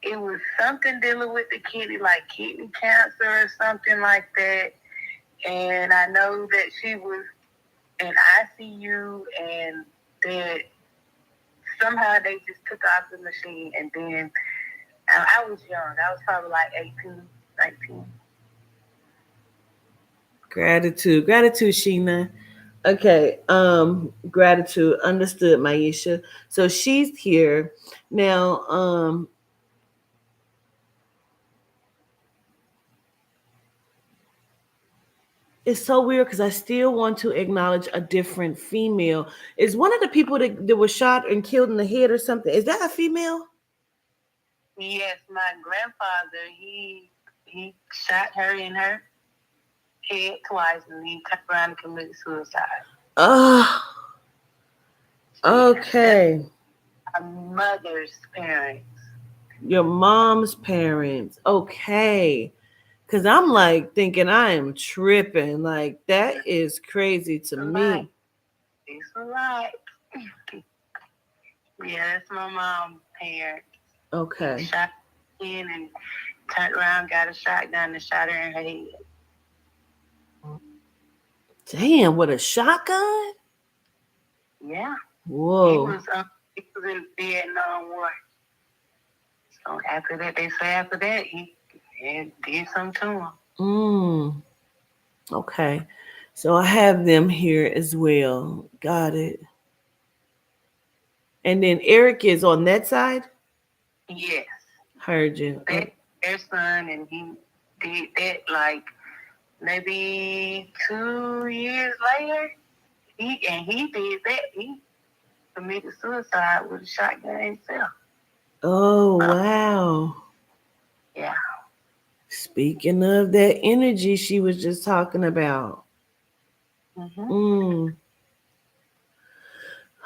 it was something dealing with the kidney, like kidney cancer or something like that. And I know that she was in ICU, and that somehow they just took off the machine, and then I was young. I was probably like 18, 19. Gratitude. Gratitude, Sheena. Okay. Gratitude. Understood, Maisha. So she's here. Now, it's so weird because I still want to acknowledge a different female. Is one of the people that was shot and killed in the head or something? Is that a female? Yes, my grandfather, he shot her in her head twice, and he turned around and committed suicide. Oh, So yeah, that's okay. my mother's parents. Your mom's parents. Okay. Cause I'm like thinking I am tripping. Like that is crazy to It's a lot. me. It's a lot. Yeah, that's my mom's parents. He Okay. shot in and turned around, got a shotgun, and shot her in her head. Damn, with a shotgun? Yeah, he Whoa. was um, he was in the Vietnam War. So after that, they say after that he did something to him. Mm. Okay. So I have them here as well. Got it. And then Eric is on that side? Yes, Heard you. that their son, and he did that like maybe 2 years later. He did that. He committed suicide with a shotgun himself. Oh, Uh, wow. yeah. Speaking of that energy she was just talking about. Mhm. Mm.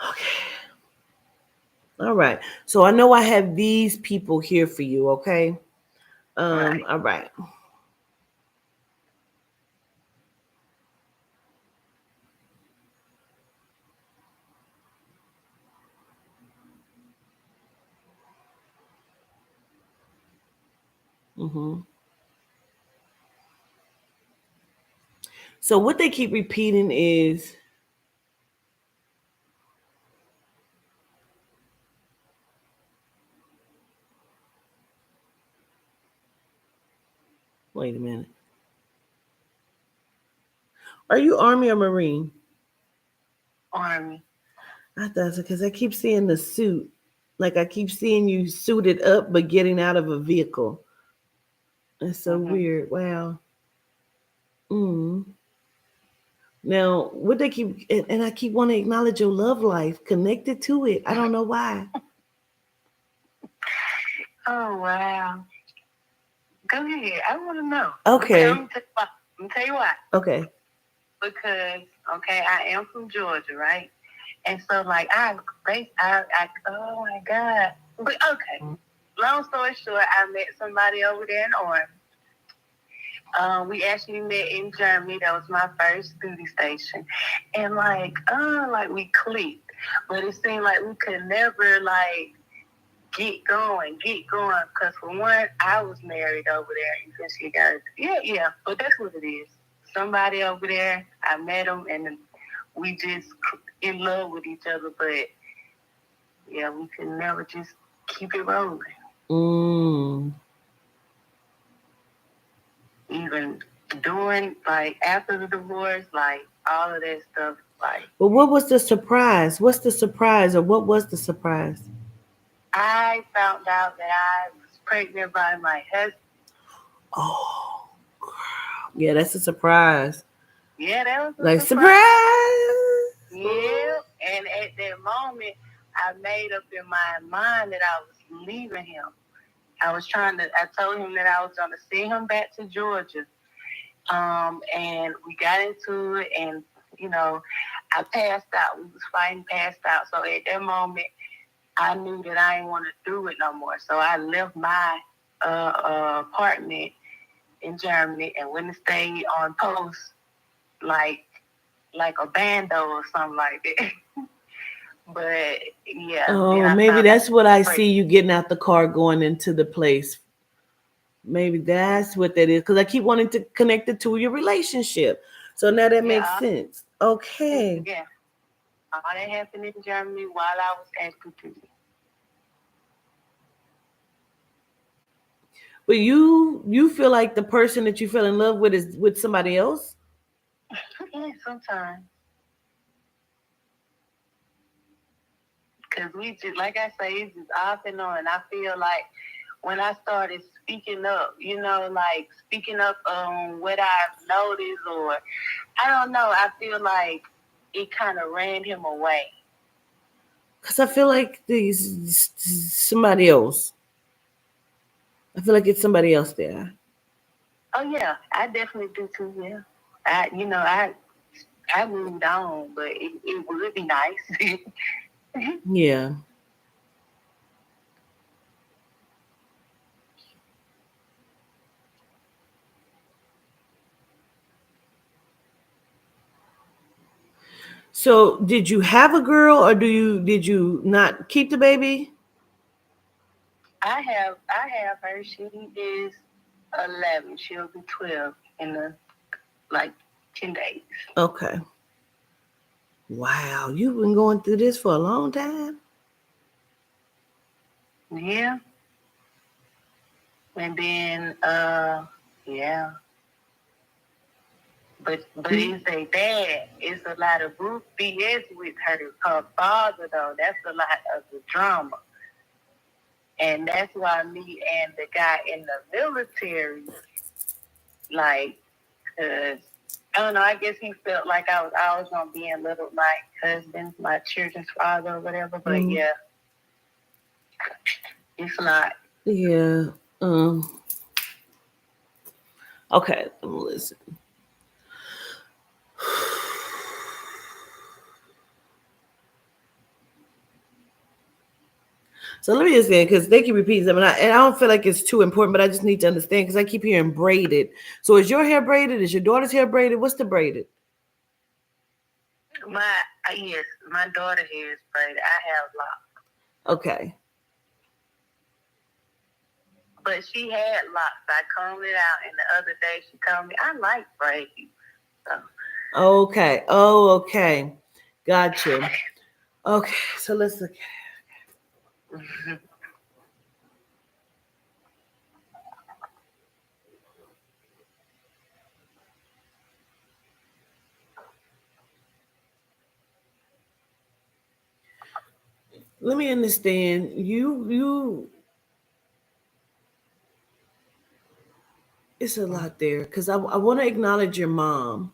Okay. All right. So I know I have these people here for you, okay? Right. All right. Mm-hmm. So what they keep repeating is, wait a minute. Are you Army or Marine? Army. I thought so because I keep seeing the suit. Like I keep seeing you suited up but getting out of a vehicle. That's so Mhm. weird. Wow. Mm. Now, what they keep, and I keep wanting to acknowledge your love life connected to it. I don't know why. Oh wow. Go ahead. I want to know. Okay, Okay. I'm gonna tell you why. Okay. Because I am from Georgia, right? And so like I oh my God. But okay. Long story short, I met somebody over there in Orange. We actually met in Germany. That was my first duty station, and like we clicked, but it seemed like we could never like get going. Because for one, I was married over there, and she got yeah, but that's what it is. somebody over there. I met him, and we just in love with each other. But yeah, we could never just keep it rolling. Mm. Even doing like after the divorce, like all of that stuff. Like But what was the surprise? What's the surprise, or what was the surprise? I found out that I was pregnant by my husband. Oh, yeah, that's a surprise. Yeah, that was a Like surprise. surprise. Yeah, and at that moment, I made up in my mind that I was leaving him. I told him that I was going to send him back to Georgia. And we got into it, and, you know, I passed out. We was fighting, passed out. So at that moment, I knew that I didn't want to do it no more. So I left my apartment in Germany and went and stayed on post like a bando or something like that. But yeah, then Oh, I maybe found out that's what I that see you getting out the car going into the place. Maybe that's what that is. Because I keep wanting to connect it to your relationship. So now that makes yeah, sense. Okay. yeah, all that happened in Germany while I was active. But you feel like the person that you fell in love with is with somebody else? Yeah, sometimes because we just like I say, it's just off and on. And I feel like when I started speaking up, like speaking up on what I've noticed, or I don't know, I feel like it kind of ran him away. Because I feel like these somebody else. I feel like it's somebody else there. Oh yeah, I definitely do too. Yeah, I moved on, but it would be nice. Yeah. So did you have a girl, or did you not keep the baby? I have her. She is 11. She'll be 12 in like 10 days. Okay. Wow, you've been going through this for a long time. Yeah, and then yeah, but it's a dad. It's a lot of group BS with her father though. That's a lot of the drama, and that's why me and the guy in the military like. Uh, I don't know. I guess he felt like I was always gonna be in little my husband, my children's father, or whatever. But Mm, yeah, it's not. yeah. Um. Okay. Listen. So let me just say, because they keep repeating something, and I don't feel like it's too important, but I just need to understand because I keep hearing braided. So is your hair braided? Is your daughter's hair braided? What's the braided? My yes, my daughter here is braided. I have locks, Okay. but she had locks. I combed it out, and the other day she told me I like braids. So. Okay. Oh, okay. Got you. Okay. So let's look. Let me understand. It's a lot there because I want to acknowledge your mom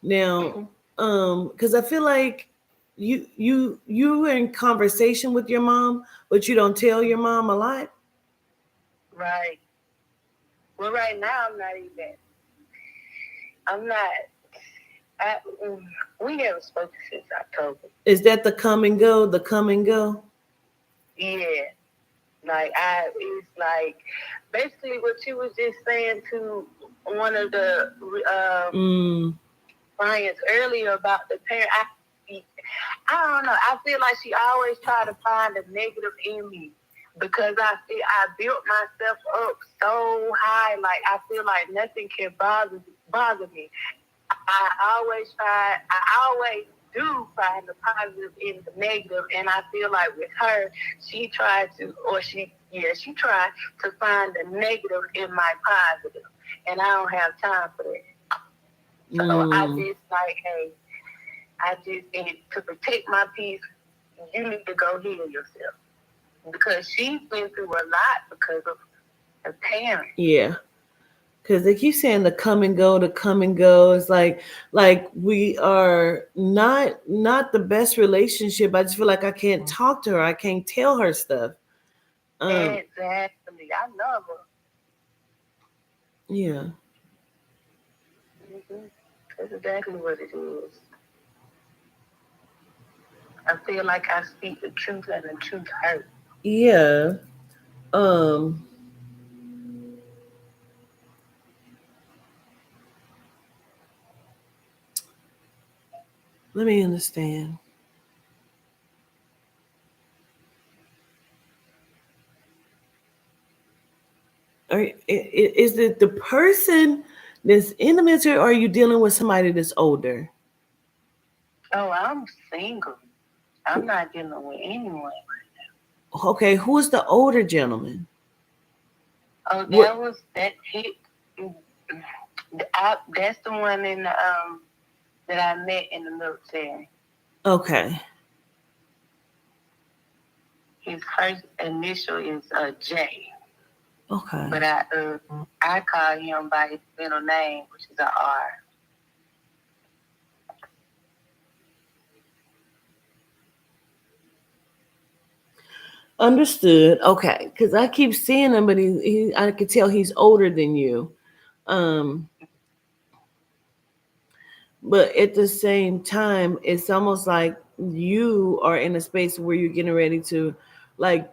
now. Because I feel like you were in conversation with your mom, but you don't tell your mom a lot. Right. Well, right now I'm not even. I'm not. I, we haven't spoken since October. Is that the come and go? The come and go. Yeah. It's like basically what you was just saying to one of the Mm. clients earlier about the parent. I don't know. I feel like she always try to find a negative in me because I built myself up so high. Like I feel like nothing can bother me. I always try. I always do find the positive in the negative, and I feel like with her, she tried to, or she tried to find the negative in my positive, and I don't have time for that. So I Mm. just like, hey, I just and to protect my peace, you need to go heal yourself because she's been through a lot because of her parents. Yeah. Because they keep saying the come and go, the come and go. It's like we are not the best relationship. I just feel like I can't talk to her. I can't tell her stuff. Um, Exactly, I love her. yeah. Mm-hmm. That's exactly what it is. I feel like I speak the truth and the truth hurts. Yeah. Um, let me understand. Is it the person that's in the military, or are you dealing with somebody that's older? Oh, I'm single. I'm not dealing with anyone. Okay, who's the older gentleman? Oh, What? that hit. That's the one in the that I met in the military. Okay. His first initial is J, Okay. but I call him by his middle name, which is a R. Understood. Okay, because I keep seeing him, but I could tell he's older than you. Um, but at the same time, it's almost like you are in a space where you're getting ready to, like,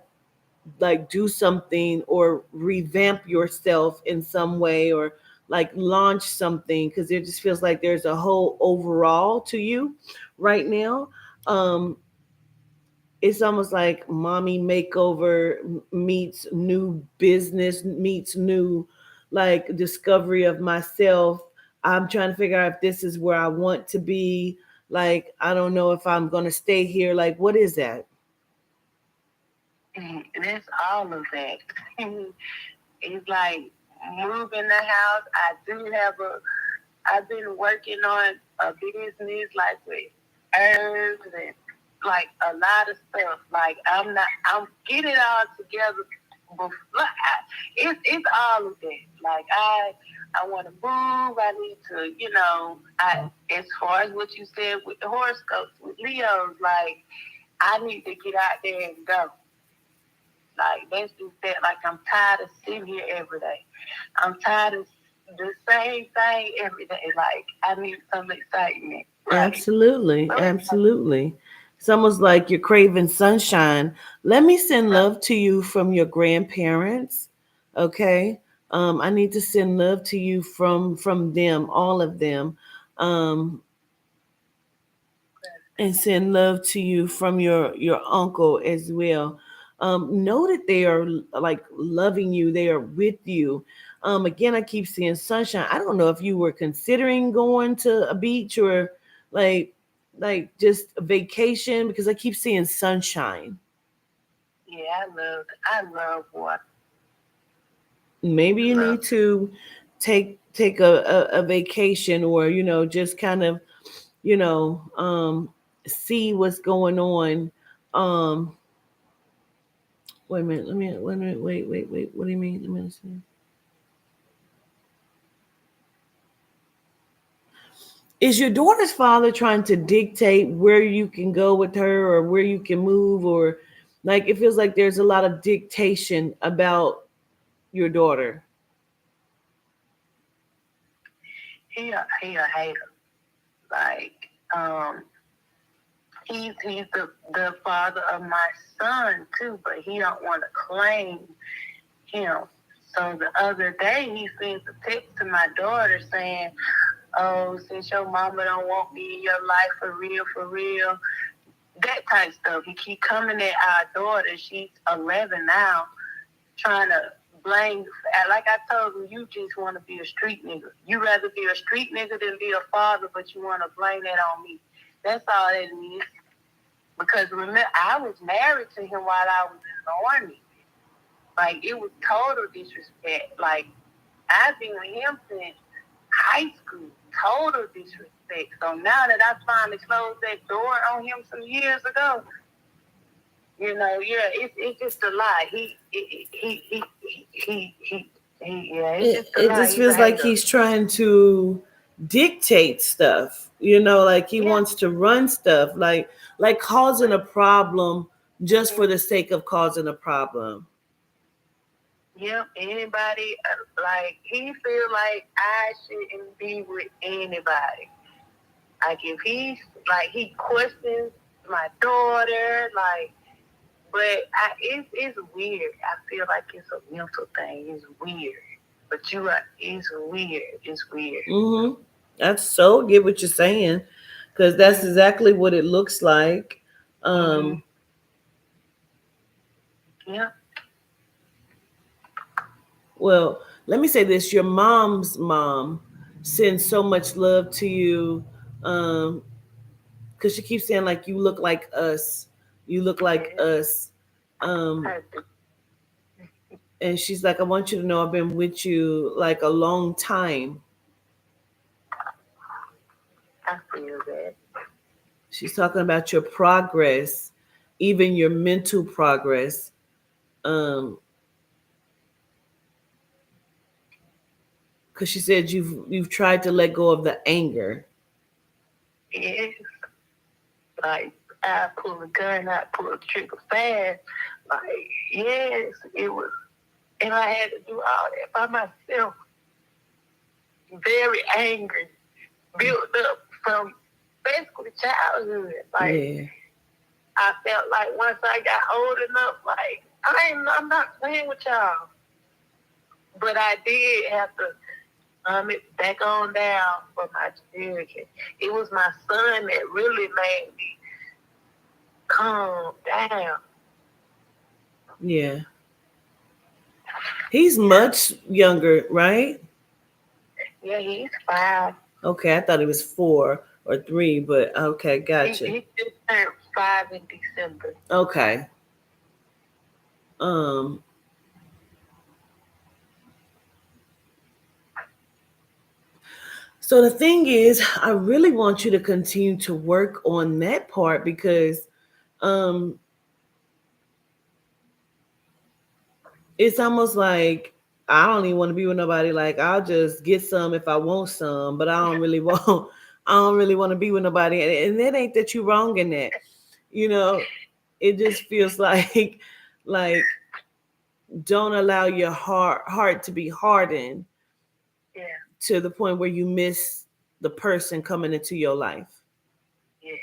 do something or revamp yourself in some way, or like launch something, because it just feels like there's a whole overall to you right now. Um, it's almost like mommy makeover meets new business meets new, like, discovery of myself. I'm trying to figure out if this is where I want to be. Like, I don't know if I'm going to stay here. Like, what is that? That's all of that. It's like moving the house. I've been working on a business like with herbs and like a lot of stuff. Like I'm getting it all together. It's all of that. Like I want to move. I need to, as far as what you said with the horoscopes with Leos, like I need to get out there and go. Like that's just that. Like I'm tired of sitting here every day. I'm tired of the same thing every day. Like I need some excitement. Right. Absolutely, So it's absolutely. It's almost like you're craving sunshine. Let me send like, love to you from your grandparents. Okay. I need to send love to you from them, all of them. Um, and send love to you from your uncle as well. Know that they are, like, loving you. They are with you. Again, I keep seeing sunshine. I don't know if you were considering going to a beach, or like just a vacation, because I keep seeing sunshine. yeah, I love water. Maybe you Love need to take a vacation, or just kind of, you know um see what's going on. um Wait a minute. Let me. Wait a minute. Wait. What do you mean? Let me see. Is your daughter's father trying to dictate where you can go with her, or where you can move, or, like, it feels like there's a lot of dictation about your daughter? he a hater. Like um he's the father of my son too, but he don't want to claim him. So the other day he sent a text to my daughter saying, "Oh, since your mama don't want me in your life for real, that type stuff." He keep coming at our daughter. She's 11 now, trying to blame. Like I told him, you just want to be a street nigga. You rather be a street nigga than be a father, but you want to blame that on me. That's all that is. Because remember, I was married to him while I was in the army. Like, it was total disrespect. Like, I've been with him since high school. Total disrespect. So now that I finally closed that door on him some years ago, yeah, it's just a lie. Yeah, it's just a It lie. just He's a feels like hater. he's trying to dictate stuff, like he Yeah, wants to run stuff, like causing a problem just for the sake of causing a problem. yeah. Anybody, like, he feel like I shouldn't be with anybody. Like, if he's, like, he questions my daughter, like, but it's weird. I feel like it's a mental thing. It's weird. But it's weird. It's weird. Mm-hmm. That's so get what you're saying, because that's Mm-hmm. exactly what it looks like. Mm-hmm. um Yeah. well, let me say this: your mom's mom sends so much love to you, um because she keeps saying like you look like us, you look like Yeah. us. um I do. and she's like, I want you to know I've been with you like a long time. I feel that. She's talking about your progress, even your mental progress. um because she said you've tried to let go of the anger. Yes. Like, I pull a gun, I pull the trigger fast. Like, yes, it was, and I had to do all that by myself. Very angry, built up from basically childhood. Like, Yeah. I felt like once I got old enough, like, I'm not playing with y'all. But I did have to it back on down for my children. It was my son that really made me calm down. Yeah. He's Yeah. much younger, right? Yeah, he's 5. Okay, I thought it was 4 or 3, but okay, gotcha. He just turned 5 in December. Okay. um so the thing is, I really want you to continue to work on that part, because um it's almost like I don't even want to be with nobody. Like, I'll just get some if I want some, but I don't really want. I don't really want to be with nobody, and that ain't that you wrong in that. You know, it just feels like, like don't allow your heart to be hardened Yeah, to the point where you miss the person coming into your life. yes.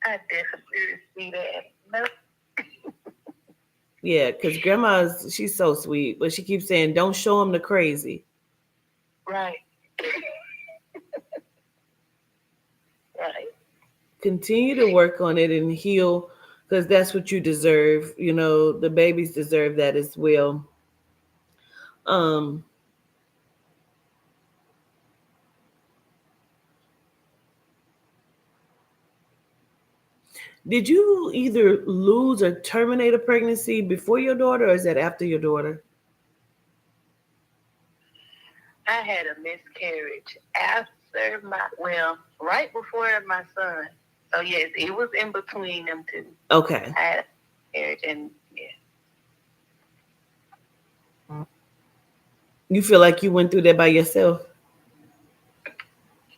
I definitely see that. No, Yeah, because she's so sweet, but she keeps saying, "Don't show him the crazy." right, right. Continue to work on it and heal, because that's what you deserve. The babies deserve that as well. um did you either lose or terminate a pregnancy before your daughter, or is that after your daughter? I had a miscarriage after right before my son. So yes, it was in between them two. Okay. I had a miscarriage, and yeah, You feel like you went through that by yourself?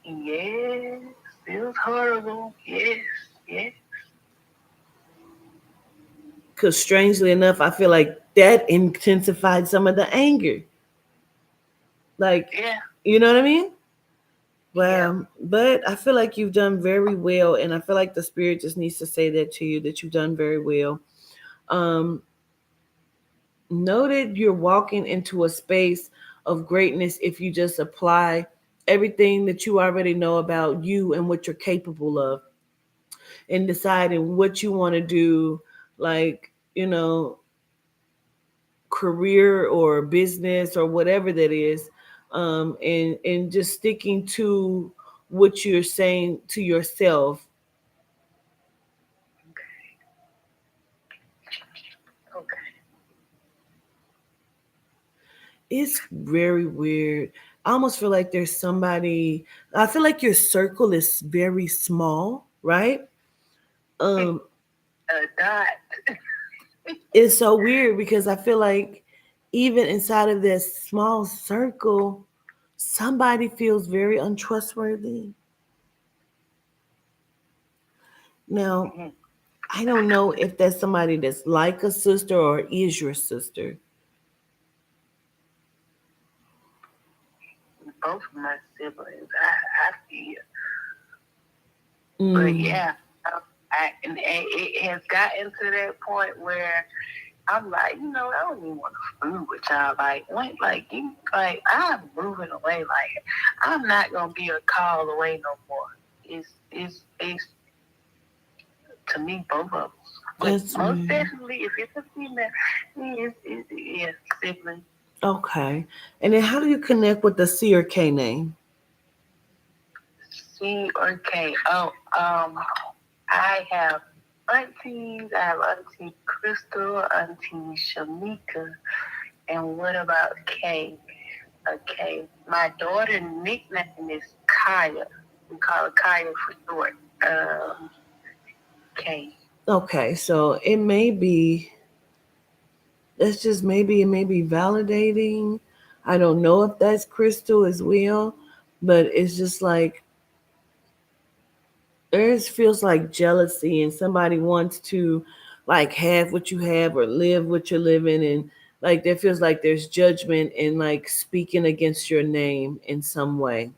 yes, it was horrible. Yes, yes, Because strangely enough, I feel like that intensified some of the anger. Like, yeah, you know what I mean? yeah. Well, but I feel like you've done very well, and I feel like the spirit just needs to say that to you, that you've done very well. Um, know that you're walking into a space of greatness if you just apply everything that you already know about you and what you're capable of, and deciding what you want to do. Like, career or business or whatever that is, and just sticking to what you're saying to yourself. Okay. It's very weird. I almost feel like there's somebody. I feel like your circle is very small, right? Um, A dot. it's so weird because I feel like even inside of this small circle, somebody feels very untrustworthy. Now, Mhm. I don't know if that's somebody that's like a sister or is your sister. Both of my siblings, I feel. But Mm, yeah, and it has gotten to that point where I'm like, I don't even want to food with y'all. Like, when, like I'm moving away. Like, I'm not gonna be a call away no more. It's to me both of us. But that's most weird. definitely, if it's a female, it's sibling. Okay. And then how do you connect with the C or K name? C or K. Oh, I have aunties. I have Auntie Crystal, Auntie Shamika, and what about K? Okay, my daughter's nickname is Kaya. We call her Kaya for short. K. Okay, so it may be, that's just maybe, it may be validating. I don't know if that's Crystal as well, but it's just like, there feels like jealousy and somebody wants to like have what you have or live what you're living, and like there feels like there's judgment and like speaking against your name in some way.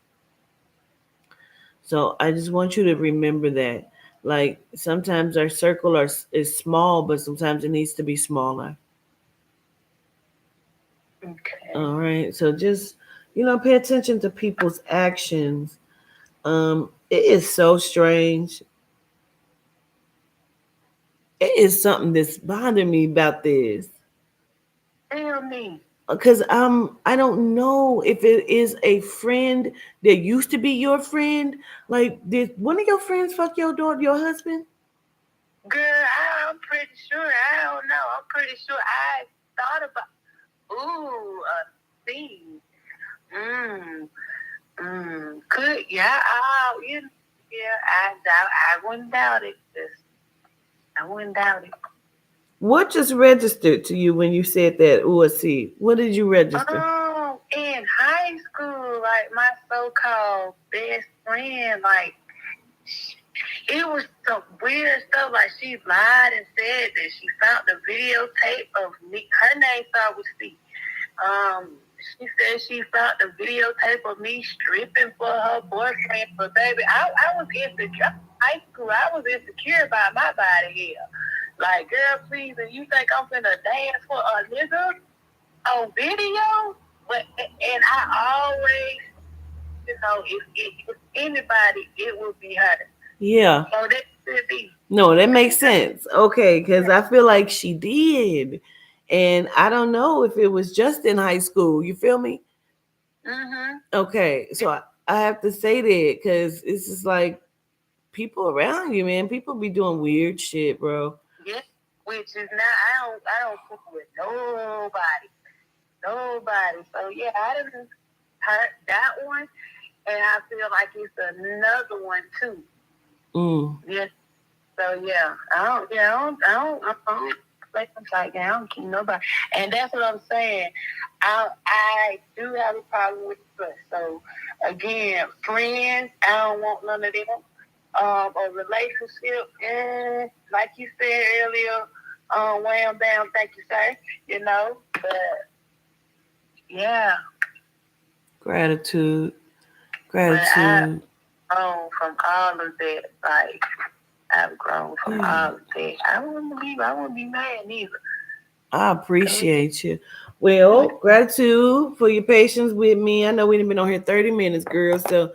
So I just want you to remember that. Like sometimes our circle is small, but sometimes it needs to be smaller. Okay. All right. So just, pay attention to people's actions. It is so strange. It is something that's bothering me about this. Tell me. Because I don't know if it is a friend that used to be your friend. Like, did one of your friends fuck your daughter, your husband? Girl, I'm pretty sure. I don't know. I'm pretty sure I thought about, ooh, a scene. Mm, could, yeah, yeah, I wouldn't doubt it. I wouldn't doubt it. What just registered to you when you said that? Ooh, see, what did you register? In high school, like my so-called best friend, like it was some weird stuff. Like she lied and said that she found the videotape of me. Her name started with C. She said she found the videotape of me stripping for her boyfriend. But baby, I was insecure. High school, I was insecure about my body here. Like, girl, please, and you think I'm gonna dance for a nigga on video? But and I always, if anybody, it would be her. Yeah. So that could be. No, that makes sense. Okay, because I feel like she did. And I don't know if it was just in high school. You feel me? Mm-hmm. Okay, so I have to say that because it's just like people around you, man. People be doing weird shit, bro. Yeah. Which is not. I don't fool with nobody. Nobody. So yeah, I didn't hurt that one, and I feel like it's another one too. Mm. Yeah. So yeah, I don't. Yeah, I don't. Like I'm like, yeah, I don't keep nobody, and that's what I'm saying. I do have a problem with trust. So again, friends, I don't want none of them. A relationship, and like you said earlier, wham bam, thank you, sir. But yeah, Gratitude. but I've Gratitude. grown from all of that. Like I've grown from Yeah. all of that. I wouldn't be mad neither. I appreciate you. Well, gratitude for your patience with me. I know we've been on here 30 minutes, girl. So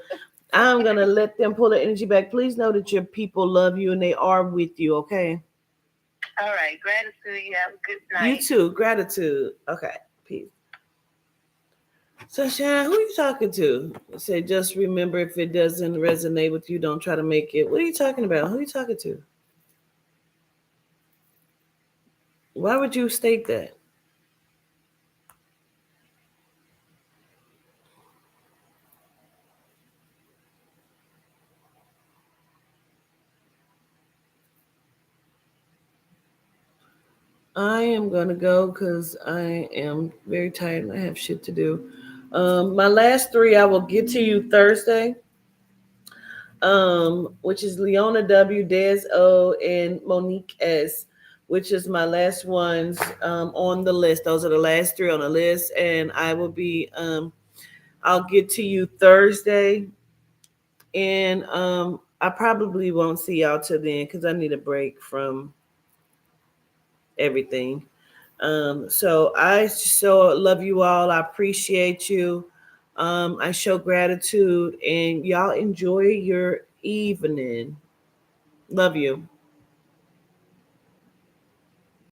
I'm gonna let them pull the energy back. Please know that your people love you and they are with you, okay? All right, gratitude. You have a good You night. too. Gratitude. Okay. Peace. So Sharon, who you talking to? Say just remember if it doesn't resonate with you, don't try to make it. What are you talking about? Who are you talking to? Why would you state that? I am gonna go because I am very tired and I have shit to do. My last three I will get to you Thursday. Which is Leona W, Des O, and Monique S, which is my last ones on the list. Those are the last three on the list, and I will be I'll get to you Thursday, and I probably won't see y'all till then because I need a break from everything. So I so love you all. I appreciate you. I show gratitude, and y'all enjoy your evening. Love you.